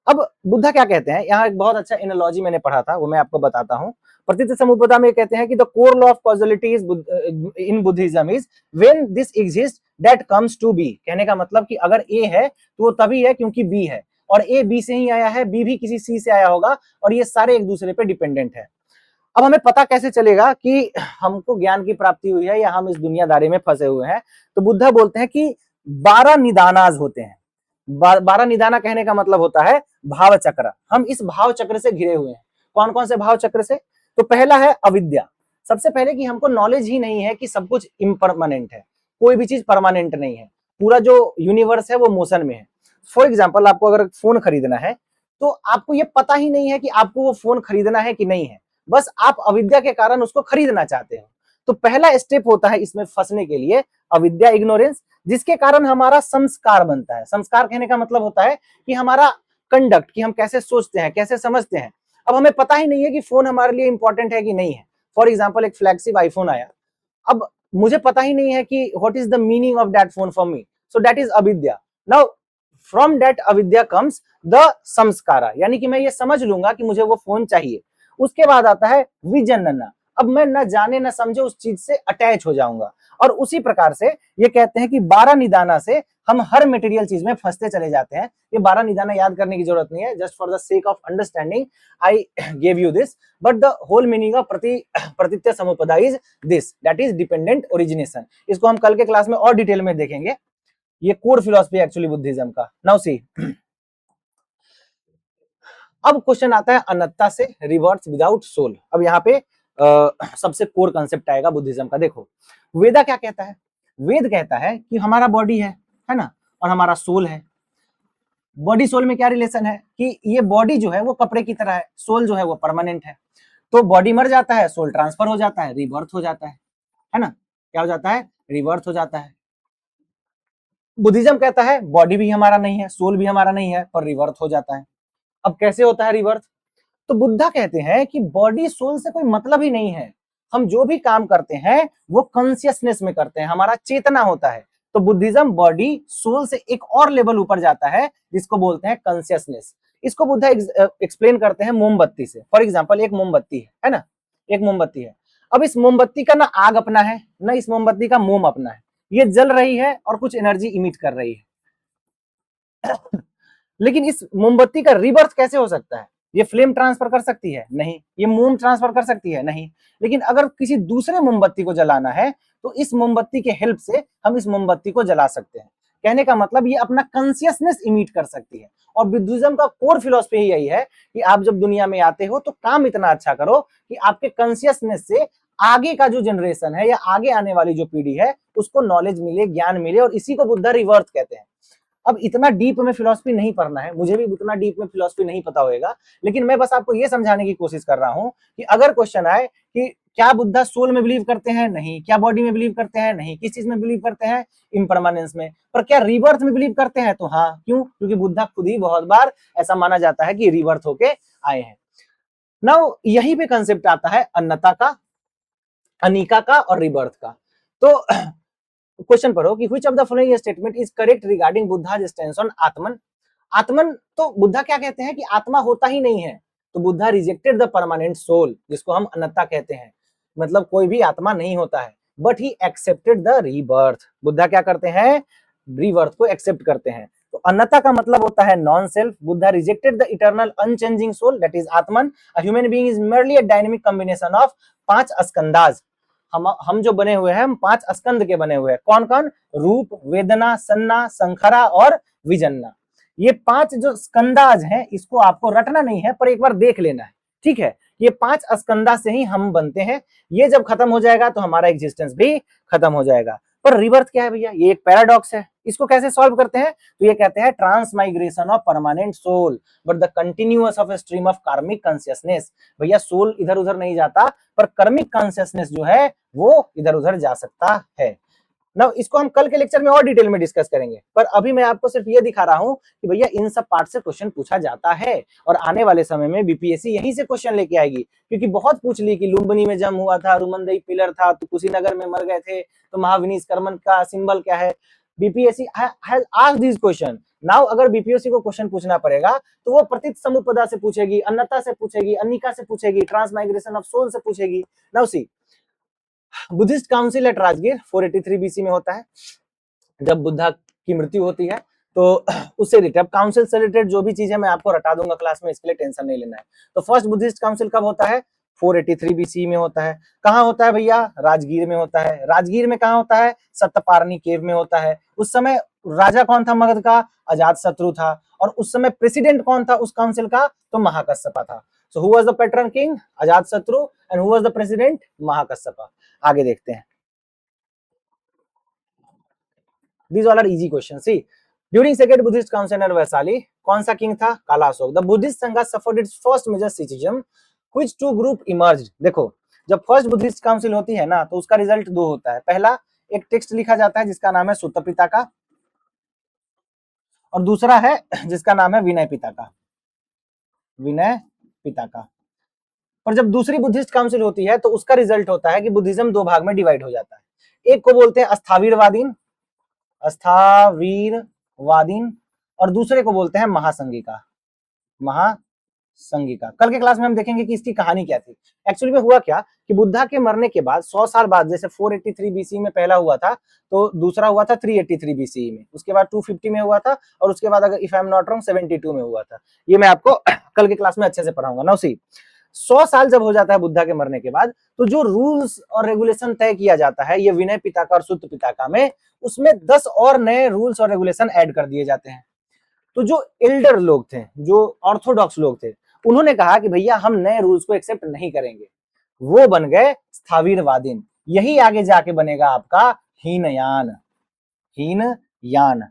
अब बुद्धा क्या कहते हैं, यहाँ एक बहुत अच्छा एनालॉजी मैंने पढ़ा था, वो मैं आपको बताता हूँ। प्रतीत्य समुपदा में कहते हैं कि the core law of causality is in Buddhism is when this exist that comes to be. कहने का मतलब कि अगर ए है तो वो तभी है क्योंकि बी है, और ए बी से ही आया है, बी भी किसी सी से आया होगा, और ये सारे एक दूसरे पे डिपेंडेंट है। अब हमें पता कैसे चलेगा कि हमको ज्ञान की प्राप्ति हुई है या हम इस दुनियादारी में फंसे हुए हैं? तो बुद्धा बोलते हैं कि 12 निदानाज होते हैं। 12 निदाना कहने का मतलब होता है भाव चक्र। हम इस भाव चक्र से घिरे हुए हैं। कौन कौन से भाव चक्र से? तो पहला है अविद्या। सबसे पहले कि हमको नॉलेज ही नहीं है कि सब कुछ इम्परमानेंट है, कोई भी चीज परमानेंट नहीं है। पूरा जो यूनिवर्स है वो मोशन में है। फॉर एग्जाम्पल, आपको अगर फोन खरीदना है तो आपको ये पता ही नहीं है कि आपको वो फोन खरीदना है कि नहीं है, बस आप अविद्या के कारण उसको खरीदना चाहते हो। तो पहला स्टेप होता है इसमें फंसने के लिए अविद्या, इग्नोरेंस, जिसके कारण हमारा संस्कार बनता है। संस्कार कहने का मतलब होता है कि हमारा कंडक्ट, कि हम कैसे सोचते हैं, कैसे समझते हैं। अब हमें पता ही नहीं है कि फोन हमारे लिए इंपॉर्टेंट है कि नहीं है। फॉर एग्जाम्पल, एक फ्लैगशिप आईफोन आया, अब मुझे पता ही नहीं है कि what is the meaning of that phone for me, so that is अविद्या। नाउ फ्रॉम दैट अविद्या कम्स द संस्कारा, यानी कि मैं ये समझ लूंगा कि मुझे वो फोन चाहिए। उसके बाद आता है विजनना। अब मैं न जाने न समझे उस चीज से अटैच हो जाऊंगा। और उसी प्रकार से ये कहते हैं कि 12 निदाना से हम हर मटेरियल चीज में फंसते चले जाते हैं। ये 12 निदाना याद करने की जरूरत नहीं है, just for the sake of understanding I gave you this, but the whole meaning of pratitya samutpada is this, that is dependent origination. इसको हम कल के क्लास में और डिटेल में देखेंगे। ये कोर फिलॉसफी एक्चुअली बुद्धिज्म का। नाउ सी, अब क्वेश्चन आता है अनंतता से, रिवर्स विदाउट सोल। अब यहाँ पे सबसे कोर कंसेप्ट आएगा बुद्धिज्म का। देखो वेदा क्या कहता है, वेद कहता है कि हमारा बॉडी है ना, और हमारा सोल है। बॉडी सोल में क्या रिलेशन है कि ये बॉडी जो है वो कपड़े की तरह है, सोल जो है वो परमानेंट है। तो बॉडी मर जाता है, सोल ट्रांसफर हो जाता है, रिबर्थ हो जाता है ना, क्या हो जाता है, रिबर्थ हो जाता है। बुद्धिज्म कहता है बॉडी भी हमारा नहीं है, सोल भी हमारा नहीं है, पर रिबर्थ हो जाता है। अब कैसे होता है रिबर्थ? तो बुद्धा कहते हैं कि बॉडी सोल से कोई मतलब ही नहीं है, हम जो भी काम करते हैं वो कॉन्शियसनेस में करते हैं, हमारा चेतना होता है। तो बुद्धिज्म बॉडी सोल से एक और लेवल ऊपर जाता है, जिसको बोलते हैं कॉन्शियसनेस। इसको बुद्धा एक्सप्लेन करते हैं मोमबत्ती से। फॉर एग्जाम्पल एक मोमबत्ती है ना, एक मोमबत्ती है। अब इस मोमबत्ती का ना आग अपना है, ना इस मोमबत्ती का मोम अपना है, ये जल रही है और कुछ एनर्जी इमिट कर रही है। लेकिन इस मोमबत्ती का रिबर्थ कैसे हो सकता है? ये फ्लेम ट्रांसफर कर सकती है? नहीं। ये मोम ट्रांसफर कर सकती है? नहीं। लेकिन अगर किसी दूसरे मोमबत्ती को जलाना है तो इस मोमबत्ती के हेल्प से हम इस मोमबत्ती को जला सकते हैं। कहने का मतलब ये अपना कॉन्शियसनेस इमिट कर सकती है। और बुद्धिज्म का कोर फिलॉसफी यही है कि आप जब दुनिया में आते हो तो काम इतना अच्छा करो कि आपके कॉन्शियसनेस से आगे का जो जनरेशन है या आगे आने वाली जो पीढ़ी है उसको नॉलेज मिले, ज्ञान मिले, और इसी को बुद्धा रिवर्थ कहते हैं। अब इतना डीप में फिलॉसफी नहीं पढ़ना है, मुझे भी उतना डीप में फिलॉसफी नहीं पता होएगा, लेकिन मैं बस आपको ये समझाने की कोशिश कर रहा हूं कि अगर क्वेश्चन आए कि क्या बुद्धा सोल में बिलीव करते हैं? नहीं। क्या बॉडी में बिलीव करते हैं? नहीं। किस चीज में बिलीव करते हैं? इम्परमानेंस में। पर क्या रीबर्थ में बिलीव करते हैं? तो हाँ। क्यों? क्योंकि बुद्धा खुद ही बहुत बार ऐसा माना जाता है कि रीबर्थ होके आए हैं। नाउ यहीं पे कंसेप्ट आता है अन्नता का, अनिका का और रीबर्थ का। तो क्वेश्चन पढ़ो कि which of the following statement is correct regarding Buddha stance on आत्मन। आत्मन, तो बुद्धा क्या कहते हैं कि आत्मा होता ही नहीं है। तो Buddha rejected the permanent soul, जिसको हम अनंता कहते हैं, मतलब कोई भी आत्मा नहीं होता है, but he accepted the rebirth. Buddha क्या करते हैं? रीबर्थ को एक्सेप्ट करते हैं। तो अनंता का मतलब होता है non self. Buddha rejected the eternal unchanging soul, that is atman. A human being is merely a dynamic combination of 5 skandhas. हम जो बने हुए हैं, हम 5 स्कंद के बने हुए हैं। कौन कौन? रूप, वेदना, सन्ना, संखरा और विजन्ना। ये 5 जो स्कंदाज हैं, इसको आपको रटना नहीं है, पर एक बार देख लेना है, ठीक है। ये 5 स्कंदा से ही हम बनते हैं। ये जब खत्म हो जाएगा तो हमारा एग्जिस्टेंस भी खत्म हो जाएगा। पर रिबर्थ क्या है भैया? ये एक पैराडॉक्स है। इसको कैसे सॉल्व करते हैं? तो ये कहते हैं transmigration of permanent soul but the continuous of stream of karmic consciousness. भैया सोल इधर उधर नहीं जाता, पर कर्मिक कॉन्शियसनेस जो है वो इधर उधर जा सकता है ना। इसको हम कल के लेक्चर में और डिटेल में डिस्कस करेंगे, पर अभी मैं आपको सिर्फ ये दिखा रहा हूं कि भैया इन सब पार्ट से क्वेश्चन पूछा जाता है, और आने वाले समय में बीपीएससी यहीं से क्वेश्चन लेके आएगी। क्योंकि बहुत पूछ ली कि लुम्बिनी में जम हुआ था, रुमनदई पिलर था, तो कुशीनगर में मर गए थे, तो महाविनीश कर्मन का सिंबल क्या है। BPSC has asked this question. Now अगर बीपीएससी को क्वेश्चन पूछना पड़ेगा तो वो प्रतीत समुपदा से पूछेगी, अन्नता से पूछेगी, अनिका से पूछेगी, ट्रांसमाइग्रेशन ऑफ सोल से पूछेगी। Now see, Buddhist council at Rajgir 483 BC में होता है, जब बुद्धा की मृत्यु होती है। तो उससे रिलेटेड काउंसिल से रिलेटेड जो भी चीज है मैं आपको रटा दूंगा क्लास में, इसके लिए टेंशन नहीं लेना है। तो फर्स्ट बुद्धिस्ट काउंसिल कब होता है? 483 बीसी में होता है। कहाँ होता है भैया? राजगीर में होता है। राजगीर में कहाँ होता है? सत्तपारनी केव में होता है। उस समय राजा कौन था मगध का? अजात शत्रु था। और उस समय प्रेसिडेंट कौन था उस काउंसिल का? तो महाकश्यपा था। So who was the patron king? Ajatashatru. And who was the president? Mahakashyapa. आगे देखते हैं। These all are easy questions. See, during second Buddhist council at Vaisali, कौन सा किंग था? काला Ashok. The Buddhist Sangha suffered its first major schism, which two group emerged. देखो, जब फर्स्ट बुद्धिस्ट काउंसिल होती है ना, तो उसका रिजल्ट 2 होता है। पहला, एक टेक्स्ट लिखा जाता है जिसका नाम है सुत्त पिता का, और दूसरा है जिसका नाम है विनय पिता का। विनय पिता का। पर जब दूसरी बुद्धिस्ट काउंसिल होती है तो उसका रिजल्ट होता है कि बुद्धिज्म 2 भाग में डिवाइड हो जाता है। एक को बोलते हैं अस्थावीरवादीन, अस्थावीरवादीन, और दूसरे को बोलते हैं महासंगिका। महासंगिका। कल के क्लास में हम देखेंगे कि इसकी कहानी क्या थी। एक्चुअली में हुआ क्या कि बुद्धा के मरने के बाद 100 साल बाद, जैसे 483 बीसी में पहला हुआ था, तो दूसरा हुआ था 383 बीसी में, उसके बाद 250 में हुआ था, और उसके बाद अगर if I am not wrong 72 में हुआ था। ये मैं आपको कल के क्लास में अच्छे से पढ़ाऊंगा। नाउ सी, 100 साल जब हो जाता है बुद्धा के मरने के बाद, तो जो रूल्स और रेगुलेशन तय किया जाता है ये विनय पिटका और सुत्त पिटका में, उसमें 10 और नए रूल्स और रेगुलेशन ऐड कर दिए जाते हैं। तो जो एल्डर लोग थे, जो ऑर्थोडॉक्स लोग थे, उन्होंने कहा कि भैया हम नए रूल्स को एक्सेप्ट नहीं करेंगे। वो बन गए स्थावीरवादीन। यही आगे जाके बनेगा आपका हीनयान। हीनयान।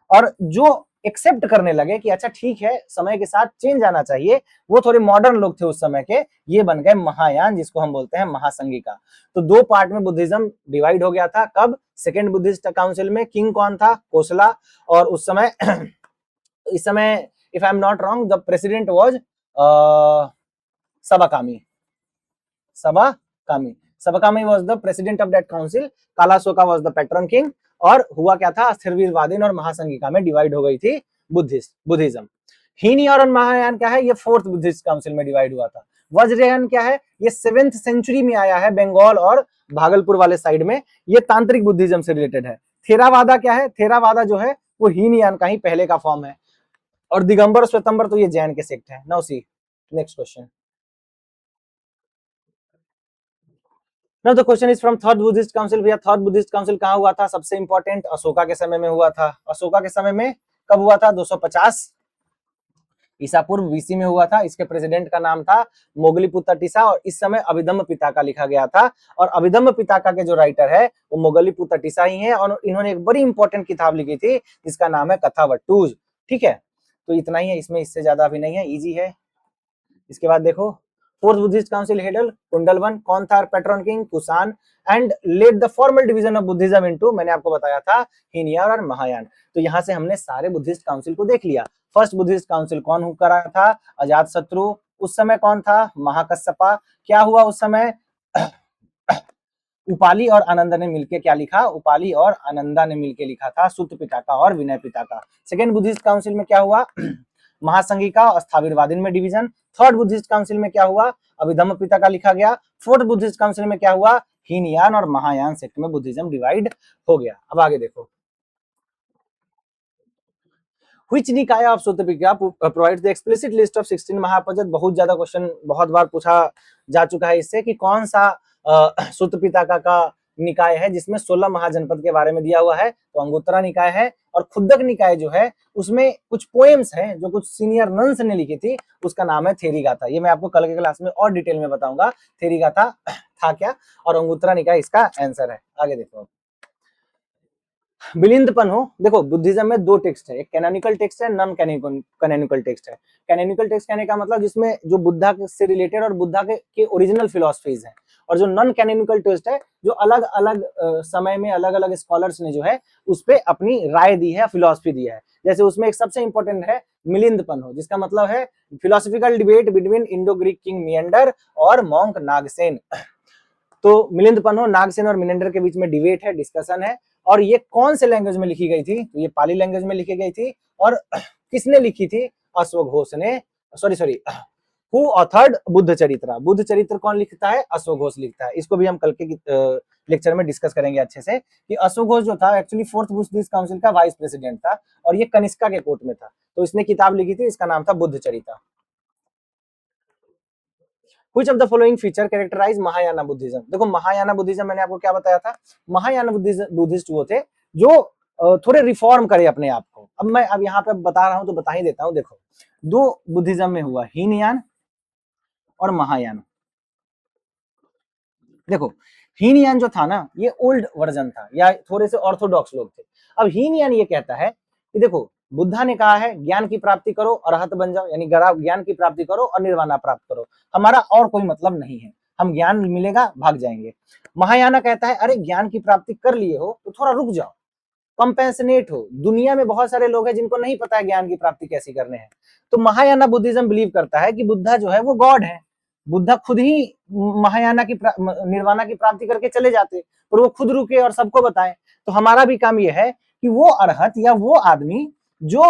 और जो एक्सेप्ट करने लगे कि अच्छा ठीक है, समय के साथ चेंज आना चाहिए, वो थोड़े मॉडर्न लोग थे उस समय के, ये बन गए महायान, जिसको हम बोलते हैं महासंघिका। तो दो पार्ट में बुद्धिज्म डिवाइड हो गया था। कब? सेकेंड बुद्धिस्ट काउंसिल में। किंग कौन था? कोसला। और उस समय इस समय if I am not wrong the president was Sabakami. Sabakami was the president of that council. Kalashoka was the patron king. और हुआ क्या था? स्थिरवीरवादीन और महासंघिका में डिवाइड हो गई थी बुद्धिज्म। हीनयान और महायान क्या है? ये फोर्थ बुद्धिस्ट काउंसिल में डिवाइड हुआ था। वज्रयान क्या है? ये 7th सेंचुरी में आया है, बंगाल और भागलपुर वाले साइड में। ये तांत्रिक बुद्धिज्म से रिलेटेड है। थेरावादा क्या है? थेरावादा जो है वो हीनयान का ही पहले का फॉर्म है। और दिगंबर श्वेतंबर तो ये जैन के सेक्ट है। Now see next question. Now the question is from third Buddhist council. भैया थर्ड बुद्धिस्ट काउंसिल कहां हुआ था? सबसे इंपॉर्टेंट अशोका के समय में हुआ था। अशोका के समय में कब हुआ था? 250 ईसा पूर्व बीसी में हुआ था। इसके प्रेसिडेंट का नाम था मोगलीपुत्र टिसा। और इस समय अभिधम्म पिताका लिखा गया था। और अभिधम्म पिताका के जो राइटर है वो मोगलीपुत्र टिसा ही है। और इन्होंने एक बड़ी इंपॉर्टेंट किताब लिखी थी जिसका नाम है कथावट्टूज। ठीक है, तो इतना ही है इसमें, इससे ज्यादा अभी नहीं है, इजी है। इसके बाद देखो, फोर्थ बुद्धिस्ट काउंसिल हेडल कुंडलवन। कौन था patron king? Kushan. And led the formal division of Buddhism into, मैंने आपको बताया था, हीनयान और महायान। तो यहां से हमने सारे बुद्धिस्ट काउंसिल को देख लिया। फर्स्ट बुद्धिस्ट काउंसिल कौन करा था? अजात शत्रु। उस समय कौन था? महाकश्यपा। क्या हुआ उस समय? उपाली और आनंदा ने मिलकर क्या लिखा? उपाली और आनंदा ने मिलकर लिखा था सुत्त पिटका और विनय पिटका। सेकेंड बुद्धिस्ट काउंसिल में क्या हुआ? महासंघिका और स्थावीरवादीन में डिवीजन। थर्ड बुद्धिस्ट काउंसिल में क्या हुआ? अभिधम्म पिटका लिखा गया। फोर्थ बुद्धिस्ट काउंसिल में क्या हुआ? हीनयान और महायान सेक्ट में बुद्धिज्म डिवाइड हो गया। अब आगे देखो, Which निकाय of Sutta Pitaka provides the explicit list of 16 महापंचक। बहुत ज्यादा क्वेश्चन बहुत बार पूछा जा चुका है इससे कि कौन सा सुत्त पिटका का निकाय है जिसमें 16 महाजनपद के बारे में दिया हुआ है। तो अंगुत्तरा निकाय है। और खुद्दक निकाय जो है उसमें कुछ पोएम्स हैं जो कुछ सीनियर नन्स ने लिखी थी, उसका नाम है थेरीगाथा। ये मैं आपको कल के क्लास में और डिटेल में बताऊंगा थेरीगाथा था क्या, और अंगुत्तरा निकाय इसका आंसर है। आगे देखो, विलिंदपन हो। देखो बुद्धिज्म में दो टेक्स्ट है, एक कैनोनिकल टेक्स्ट है, नॉन कैनोनिकल टेक्स्ट है। कैनोनिकल टेक्स्ट कहने का मतलब जिसमें जो बुद्धा से रिलेटेड और बुद्धा के ओरिजिनल फिलोसफीज हैं। और जो नॉन कैनोनिकल टेक्स्ट है जो अलग अलग समय में अलग अलग स्कॉलर्स ने जो है उस पर अपनी राय दी है, फिलोसफी दी है। जैसे उसमें एक सबसे इंपॉर्टेंट है मिलिंदपन हो, जिसका मतलब है philosophical debate between Indo Greek king meander और मॉन्क नागसेन। तो मिलिंदपन हो नागसेन और मिनेंडर के बीच में डिबेट है, डिस्कशन है। और ये कौन से लैंग्वेज में लिखी गई थी? तो ये पाली लैंग्वेज में लिखी गई थी। और किसने लिखी थी? अश्वघोष ने। सॉरी हु ऑथर्ड बुद्ध चरित्र। बुद्ध चरित्र कौन लिखता है? अश्वघोष लिखता है। इसको भी हम कल के लेक्चर में डिस्कस करेंगे अच्छे से कि अश्वघोष जो था एक्चुअली फोर्थ बुद्धिस्ट काउंसिल का वाइस प्रेसिडेंट था और ये कनिष्का के कोर्ट में था। तो इसने किताब लिखी थी, इसका नाम था बुद्ध चरित्र। Which of the following feature characterize Mahayana Buddhism? देखो महायाना बुद्धिज्म मैंने आपको क्या बताया था? महायाना बुद्धिस्ट वो थे जो थोड़े रिफॉर्म करे अपने आप को। अब मैं अब यहाँ पे बता रहा हूं तो बता ही देता हूं। देखो दो बुद्धिज्म में हुआ, हीनयान और महायान। देखो हीनयान जो था ना ये ओल्ड वर्जन था या थोड़े से ऑर्थोडॉक्स लोग थे। अब हीनयान ये कहता है कि देखो बुद्धा ने कहा है ज्ञान की प्राप्ति करो, अरहत बन जाओ, यानी ज्ञान की प्राप्ति करो और निर्वाणा प्राप्त करो, हमारा और कोई मतलब नहीं है, हम ज्ञान मिलेगा भाग जाएंगे। महायाना कहता है अरे ज्ञान की प्राप्ति कर लिए हो तो थोड़ा रुक जाओ, कंपेंसनेट हो, दुनिया में बहुत सारे लोग हैं जिनको नहीं पता है ज्ञान की प्राप्ति कैसी करने हैं। तो महायाना बुद्धिज्म बिलीव करता है कि बुद्धा जो है वो गॉड है, बुद्धा खुद ही महायाना की निर्वाणा की प्राप्ति करके चले जाते और वो खुद रुके और सबको बताए। तो हमारा भी काम यह है कि वो अरहत या वो आदमी जो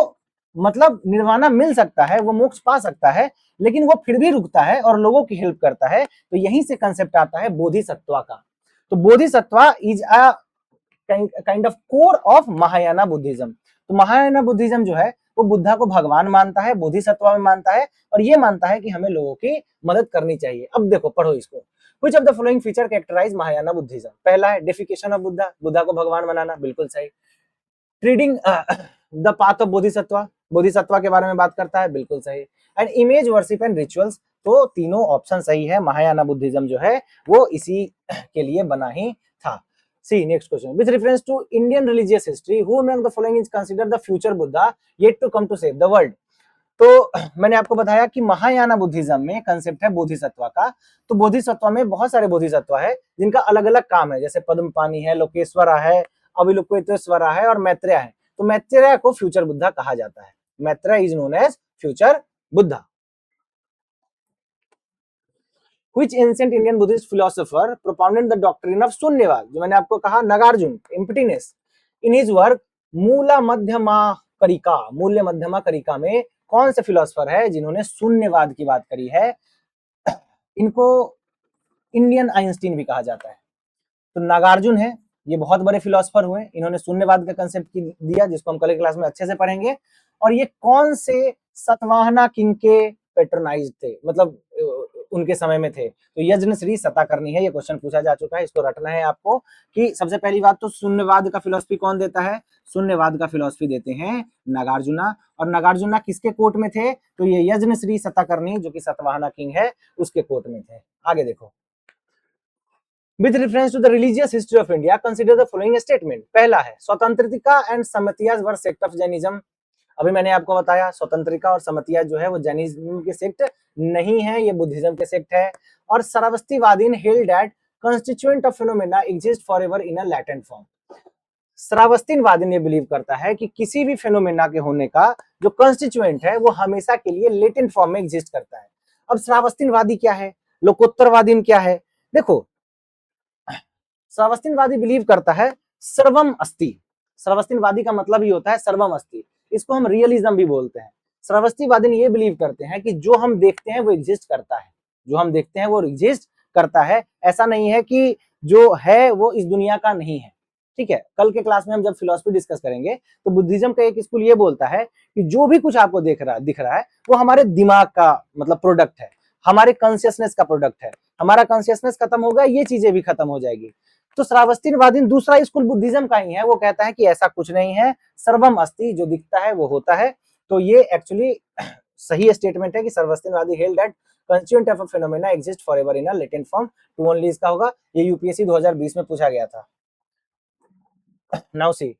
मतलब निर्वाणा मिल सकता है, वो मोक्ष पा सकता है, लेकिन वो फिर भी रुकता है और लोगों की हेल्प करता है। तो यहीं से कंसेप्ट आता है बोधिसत्वा का। तो Bodhisattva is a kind of core of Mahayana Buddhism. तो महायाना बुद्धिज्म जो है वो बुद्धा को भगवान मानता है, बोधिसत्व में मानता है, और ये मानता है कि हमें लोगों की मदद करनी चाहिए। अब देखो, पढ़ो इसको। Which of the following feature characterize Mahayana Buddhism? पहला है डेफिकेशन ऑफ बुद्धा, बुद्धा को भगवान बनाना, बिल्कुल सही। Treading the path of bodhisattva, bodhisattva के बारे में बात करता है, बिल्कुल सही। And image worship and rituals, तो तीनों ऑप्शन सही है। महायाना बुद्धिज्म जो है वो इसी के लिए बना ही था। See next question, with reference to Indian religious history, who among the following is considered the future Buddha yet to come to save the world? तो मैंने आपको बताया कि महायाना बुद्धिज्म में कंसेप्ट है बोधिसत्व का। तो बोधिसत्व में बहुत सारे बोधिसत्व है जिनका अलग अलग काम है, जैसे पद्मपाणि है, लोकेश्वरा है, अविलोकितेश्वरा है और मैत्रेय है। तो मैत्रेय को फ्यूचर बुद्धा कहा जाता है। Maitreya is known as future Buddha. Which ancient Indian Buddhist philosopher propounded the doctrine of Shunyavada? जो मैंने आपको कहा, Nagarjuna, emptiness. In his work मूला मध्यमा करिका, मूल्य मध्यमा करिका में कौन से फिलोसफर है जिन्होंने शून्यवाद की बात करी है? इनको इंडियन आइंस्टीन भी कहा जाता है। तो नागार्जुन है, ये बहुत बड़े फिलोसफर हुए, इन्होंने शून्यवाद का कंसेप्ट दिया, जिसको हम कल क्लास में अच्छे से पढ़ेंगे। और ये कौन से सतवाहना किंग के पेट्रोनाइज थे, मतलब उनके समय में थे? तो यज्ञ श्री सताकर्णी है, ये क्वेश्चन पूछा जा चुका है, इसको रटना है आपको। कि सबसे पहली बात तो शून्यवाद का फिलोसफी कौन देता है? शून्यवाद का फिलोसफी देते हैं नागार्जुना। और नागार्जुना किसके कोर्ट में थे? तो ये यज्ञ श्री सताकर्णी, जो कि सतवाहना किंग है, उसके कोर्ट में थे। आगे देखो, With reference to the religious history of India, consider the following statement. पहला है, Svatantrika and Sammitiya were sect of Jainism. अभी मैंने आपको बताया स्वतंत्रिका और समतिया जो है वो जैनिज्म के सेक्ट नहीं है, ये बुद्धिज्म के सेक्ट है। और Sarvastivadin held that constituent of phenomena exist forever in a latent form. Sarvastivadi ने बिलीव करता है कि किसी भी फिनोमेना के होने का जो कंस्टिट्यूएंट है वो हमेशा के लिए लेटेंट फॉर्म में एग्जिस्ट करता है। अब श्रावस्तीवादी क्या है, लोकोत्तरवादी क्या है? देखो, श्रावस्तीवादी बिलीव करता है सर्वम अस्ति। श्रावस्तीवादी का मतलब ही होता है सर्वम अस्ति, इसको हम रियलिज्म भी बोलते हैं। श्रावस्तीवादी ये बिलीव करते हैं कि जो हम देखते हैं वो एग्जिस्ट करता है, जो हम देखते हैं वो एग्जिस्ट करता है। ऐसा नहीं है कि जो है वो इस दुनिया का नहीं है। ठीक है, कल के क्लास में हम जब फिलोसफी डिस्कस करेंगे तो बुद्धिज्म का एक स्कूल ये बोलता है कि जो भी कुछ आपको दिख रहा है वो हमारे दिमाग का मतलब प्रोडक्ट है, हमारे कॉन्शियसनेस का प्रोडक्ट है। हमारा कॉन्शियसनेस खत्म होगा, ये चीजें भी खत्म हो जाएगी। तो श्रावस्तीवादी दूसरा स्कूल बुद्धिज्म का ही है, वो कहता है कि ऐसा कुछ नहीं है, सर्वम अस्ति, जो दिखता है वो होता है। तो ये एक्चुअली सही स्टेटमेंट है कि Sarvastivadi held that constituent of a phenomena exist forever in a latent form. Two only इसका होगा, ये यूपीएससी 2020 में पूछा गया था। नाउ सी,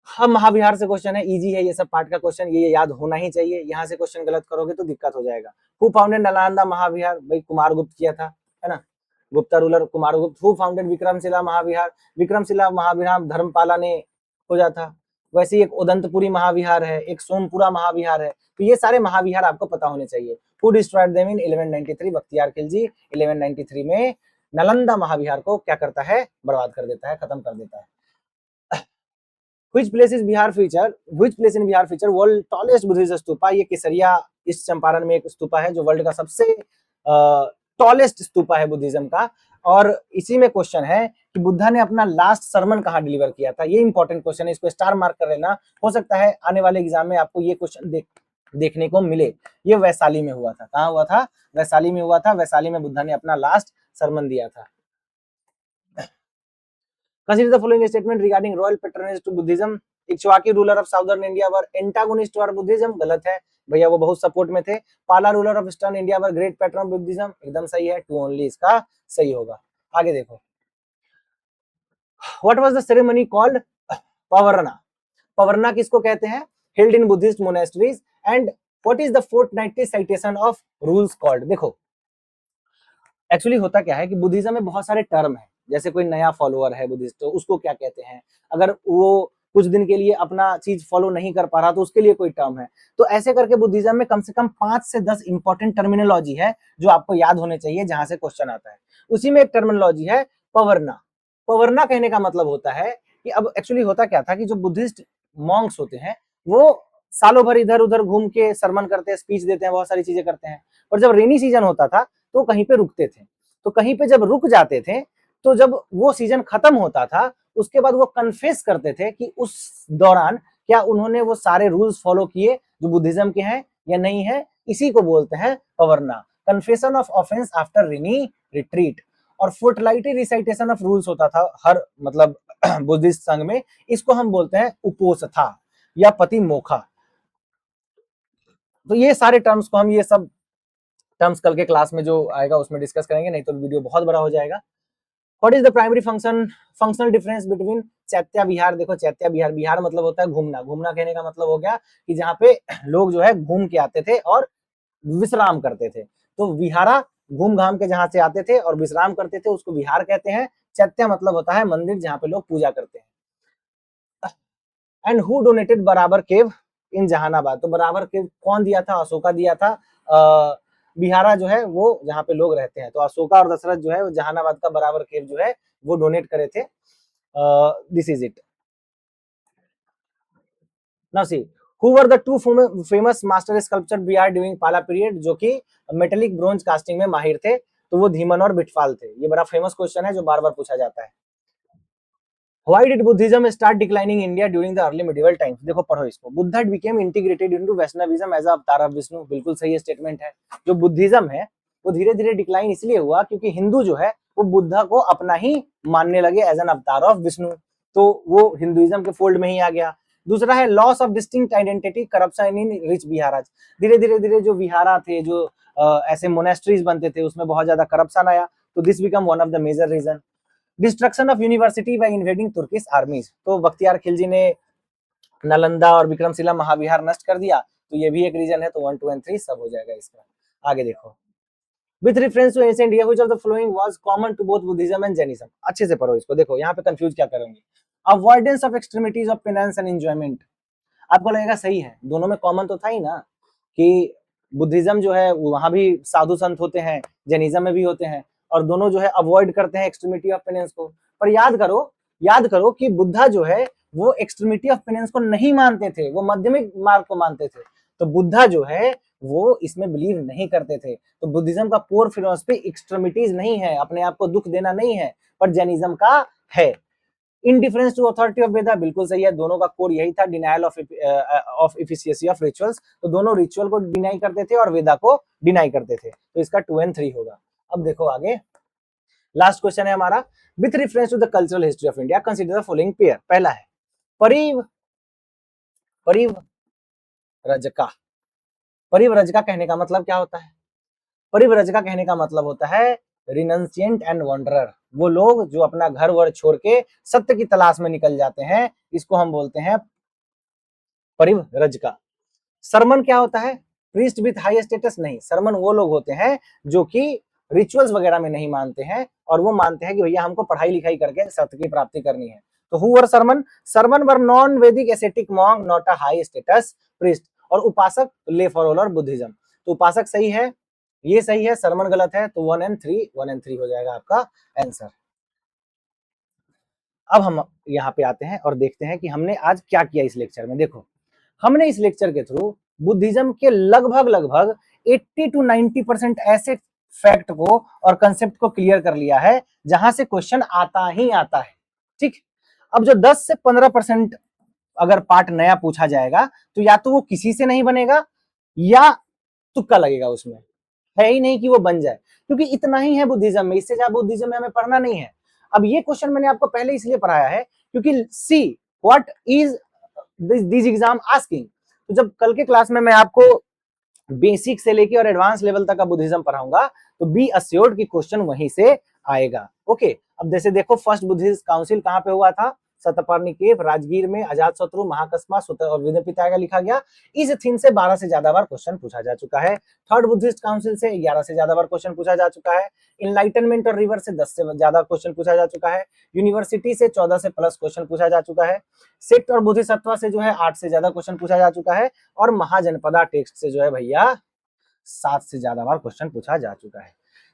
हम महाविहार से क्वेश्चन है, इजी है ये सब पार्ट का क्वेश्चन, ये याद होना ही चाहिए। यहाँ से क्वेश्चन गलत करोगे तो दिक्कत हो जाएगा। Who founded Nalanda Mahavihara? भाई कुमारगुप्त किया था, है ना, Gupta ruler Kumaragupta. Who founded Vikramashila Mahavihara? Vikramashila Mahavihara Dharmapala ने खोजा था। वैसे ही एक उदंतपुरी महाविहार है, एक सोनपुरा महाविहार है। तो ये सारे महाविहार आपको पता होने चाहिए। Who destroyed them in 1193? Bakhtiyar Khilji 1193 में नालंदा महाविहार को क्या करता है? बर्बाद कर देता है, खत्म कर देता है। Which place is Bihar feature? Which place in Bihar feature world tallest Buddhist stupa? ये केसरिया इस चंपारण में एक स्तूपा है जो वर्ल्ड का सबसे टॉलेस्ट स्तूपा है बुद्धिज्म का। और इसी में क्वेश्चन है कि बुद्धा ने अपना लास्ट सरमन कहाँ डिलीवर किया था? ये इंपॉर्टेंट क्वेश्चन है, इसको स्टार मार्क कर लेना। हो सकता है आने वाले एग्जाम में आपको ये क्वेश्चन देखने को मिले। ये वैशाली में हुआ था। कहाँ हुआ था? वैशाली में हुआ था। वैशाली में बुद्धा ने अपना लास्ट सरमन दिया था। Consider the following statement regarding royal patronage to Buddhism. Ikshvaku ruler of southern India were antagonist to Buddhism? गलत है भैया, वो बहुत सपोर्ट में थे। Pala ruler of eastern India were great patron of Buddhism? एकदम सही है, टू ओनली इसका सही होगा। आगे देखो, what was the ceremony called? Pavarana. Pavarana किसको कहते हैं? Held in Buddhist monasteries. And what is the fortnightly citation of rules called? देखो, एक्चुअली होता क्या है कि बुद्धिज्म में बहुत सारे टर्म है। जैसे कोई नया फॉलोअर है बुद्धिस्ट, तो उसको क्या कहते हैं? अगर वो कुछ दिन के लिए अपना चीज फॉलो नहीं कर पा रहा तो उसके लिए कोई टर्म है। तो ऐसे करके बुद्धिज्म में कम से कम 5 से 10 इंपॉर्टेंट टर्मिनोलॉजी है जो आपको याद होने चाहिए, जहां से क्वेश्चन आता है। उसी में एक टर्मिनोलॉजी है पवरना। पवरना कहने का मतलब होता है कि अब एक्चुअली होता क्या था कि जो बुद्धिस्ट मॉन्क्स होते हैं वो सालों भर इधर उधर घूम के सरमन करते हैं, स्पीच देते हैं, बहुत सारी चीजें करते हैं। और जब रेनी सीजन होता था तो कहीं पे रुकते थे। तो कहीं पे जब रुक जाते थे तो जब वो सीजन खत्म होता था उसके बाद वो कन्फेस करते थे कि उस दौरान क्या उन्होंने वो सारे रूल्स फॉलो किए जो बुद्धिज्म के हैं या नहीं है, इसी को बोलते हैं Pavarana. Confession of offence after rainy retreat, और फोर्टलाइटी रिसाइटेशन ऑफ रूल्स होता था हर मतलब बुद्धिस्ट संघ में, इसको हम बोलते हैं उपोसथा या पति मोखा। तो ये सारे टर्म्स को हम, ये सब टर्म्स कल के क्लास में जो आएगा उसमें डिस्कस करेंगे, नहीं तो वीडियो बहुत बड़ा हो जाएगा। What is the primary functional difference between चैत्य विहार? देखो चैत्य विहार, विहार मतलब होता है घूमना, घूमना कहने का मतलब हो गया कि जहाँ पे लोग जो है घूम के आते थे और विश्राम करते थे। तो विहारा घूम घाम के जहां से आते थे और विश्राम करते थे उसको विहार कहते हैं। चैत्य मतलब होता है मंदिर जहाँ पे लोग पूजा करते हैं। एंड हु डोनेटेड बराबर केव इन जहानाबाद? तो बराबर केव कौन दिया था? अशोका दिया था। बिहारा जो है वो जहाँ पे लोग रहते हैं, तो अशोका और दशरथ जो है वो जहानाबाद का बराबर केव जो है वो डोनेट करे थे। This is it. Now see, who were the two famous master sculpture Bihar during पाला पीरियड, जो कि मेटेलिक ब्रोंज कास्टिंग में माहिर थे? तो वो धीमन और बिटफाल थे। ये बड़ा फेमस क्वेश्चन है जो बार बार पूछा जाता है। Why did Buddhism start declining in India during the early medieval times? देखो पढ़ो इसको। Buddha became integrated into Vaishnavism as a अवतार of विष्णु। बिल्कुल सही स्टेटमेंट है। जो बुद्धिज्म है वो धीरे धीरे डिक्लाइन इसलिए हुआ क्योंकि हिंदू जो है वो बुद्धा को अपना ही मानने लगे एज एन अवतार ऑफ विष्णु, तो वो हिंदुइज्म के फोल्ड में ही आ गया। दूसरा है loss of distinct identity, corruption in rich viharas. धीरे धीरे धीरे जो विहारा थे, जो ऐसे मोनेस्ट्रीज बनते थे, उसमें बहुत ज्यादा करप्शन आया, तो this become one of the major reason. Destruction of university by invading Turkish armies, तो बख्तियार खिलजी ने नालंदा और विक्रमशिला महाविहार नष्ट कर दिया, तो ये भी एक रीजन है। तो 1, 2 एंड 3 सब हो जाएगा इसमें। आगे देखो, with reference to ancient India which of the following was common to both Buddhism and Jainism? अच्छे से पढ़ो इसको। देखो यहाँ पे कंफ्यूज क्या करोगे। Avoidance of extremities of penance and enjoyment, आपको लगेगा सही है, दोनों में कॉमन तो था ही ना कि बुद्धिज्म जो है वहां भी साधु संत होते हैं, जैनिज्म में भी होते हैं, और दोनों जो है अवॉइड करते हैं एक्सट्रीमिटी ऑफ पेनेंस को। पर याद करो कि बुद्धा जो है वो एक्सट्रीमिटी ऑफ पेनेंस को नहीं मानते थे, वो मध्यमिक मार्ग को मानते थे। तो बुद्धा जो है वो इसमें बिलीव नहीं करते थे। तो बुद्धिज्म का कोर फिलॉसफी एक्सट्रीमिटीज नहीं है, अपने आप को दुख देना नहीं है, पर जैनिज्म का है। इनडिफरेंस टू अथॉरिटी ऑफ वेदा, बिल्कुल सही है, दोनों का कोर यही था। Denial of efficiency of rituals, तो दोनों रिचुअल को डिनाई करते थे और वेदा को डिनाई करते थे। तो इसका 2 एंड 3 होगा। अब देखो आगे, लास्ट क्वेश्चन है हमारा। With reference to the cultural history of India consider the following pair. पहला है परिव्रजका। परिव्रजका कहने का मतलब क्या होता है? परिव्रजका कहने का मतलब होता है रिनंसिएंट एंड वॉन्डरर, वो लोग जो अपना घर वर छोड़ के सत्य की तलाश में निकल जाते हैं, इसको हम बोलते हैं परिव्रजका। सरमन क्या होता है? प्रीस्ट विथ हाई स्टेटस, नहीं, सरमन वो लोग होते हैं जो कि रिचुअल्स वगैरह में नहीं मानते हैं और वो मानते हैं कि भैया हमको पढ़ाई लिखाई करके सत्य की प्राप्ति करनी है। तो who were Shramana? Shramana were non Vedic ascetic monk not a high status priest. और उपासक ले फॉलोअर बुद्धिज्म, तो उपासक सही है, ये सही है, सरमन गलत है। तो 1 एंड 3 हो जाएगा आपका आंसर। अब हम यहाँ पे आते हैं और देखते हैं कि हमने आज क्या किया इस लेक्चर में। देखो, हमने इस लेक्चर के थ्रू बुद्धिज्म के लगभग 80 to 90% ऐसे फैक्ट को और कंसेप्ट को क्लियर कर लिया है जहां से क्वेश्चन आता ही आता है। ठीक, अब जो 10 से 15% अगर पार्ट नया पूछा जाएगा तो या तो वो किसी से नहीं बनेगा या तुक्का लगेगा, उसमें है ही नहीं कि वो बन जाए, क्योंकि इतना ही है बुद्धिज्म में, इससे ज्यादा बुद्धिज्म में हमें पढ़ना नहीं है। अब ये क्वेश्चन मैंने आपको पहले इसलिए पढ़ाया है क्योंकि see what is this exam asking. तो जब कल के क्लास में मैं आपको बेसिक से लेके और एडवांस लेवल तक का बुद्धिज्म पढ़ाऊंगा तो बी अश्योर्ड कि क्वेश्चन वहीं से आएगा। ओके, अब जैसे देखो, फर्स्ट बुद्धिस्ट काउंसिल कहाँ पे हुआ था? सतपर्णी केव, राजगीर में, अजातशत्रु, महाकस्मा और विद्यापिताय का लिखा गया। इस थीम से 12 से ज्यादा बार क्वेश्चन पूछा जा चुका है। थर्ड बुद्धिस्ट काउंसिल से 11 से ज्यादा बार क्वेश्चन पूछा जा चुका है। इनलाइटनमेंट और रिवर से 10 से ज्यादा क्वेश्चन पूछा जा चुका है। यूनिवर्सिटी से 14 से प्लस क्वेश्चन पूछा जा चुका है। सेक्ट और बोधिसत्व से जो है 8 से ज्यादा क्वेश्चन पूछा जा चुका है। और महाजनपदा टेक्स्ट से जो है भैया 7 से ज्यादा बार क्वेश्चन पूछा जा चुका है।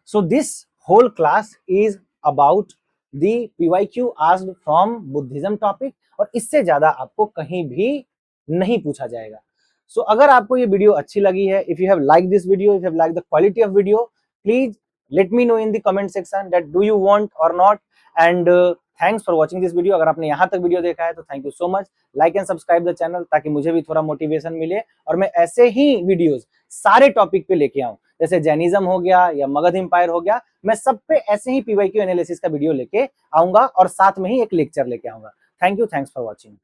So this whole class is about the PYQ asked from Buddhism topic, और इससे ज्यादा आपको कहीं भी नहीं पूछा जाएगा। सो अगर आपको ये वीडियो अच्छी लगी है, if you have like this video, if you have like the quality of video, please let me know in the comment section that do you want or not, and thanks for watching this video. अगर आपने यहाँ तक वीडियो देखा है तो thank you so much. Like and subscribe the channel ताकि मुझे भी थोड़ा मोटिवेशन मिले और मैं ऐसे ही वीडियोस सारे टॉपिक पे लेके आऊं, जैसे जैनिज्म हो गया या मगध एम्पायर हो गया, मैं सब पे ऐसे ही पीवाईक्यू एनालिसिस का वीडियो लेके आऊंगा और साथ में ही एक लेक्चर लेके आऊंगा। Thank you, thanks for watching.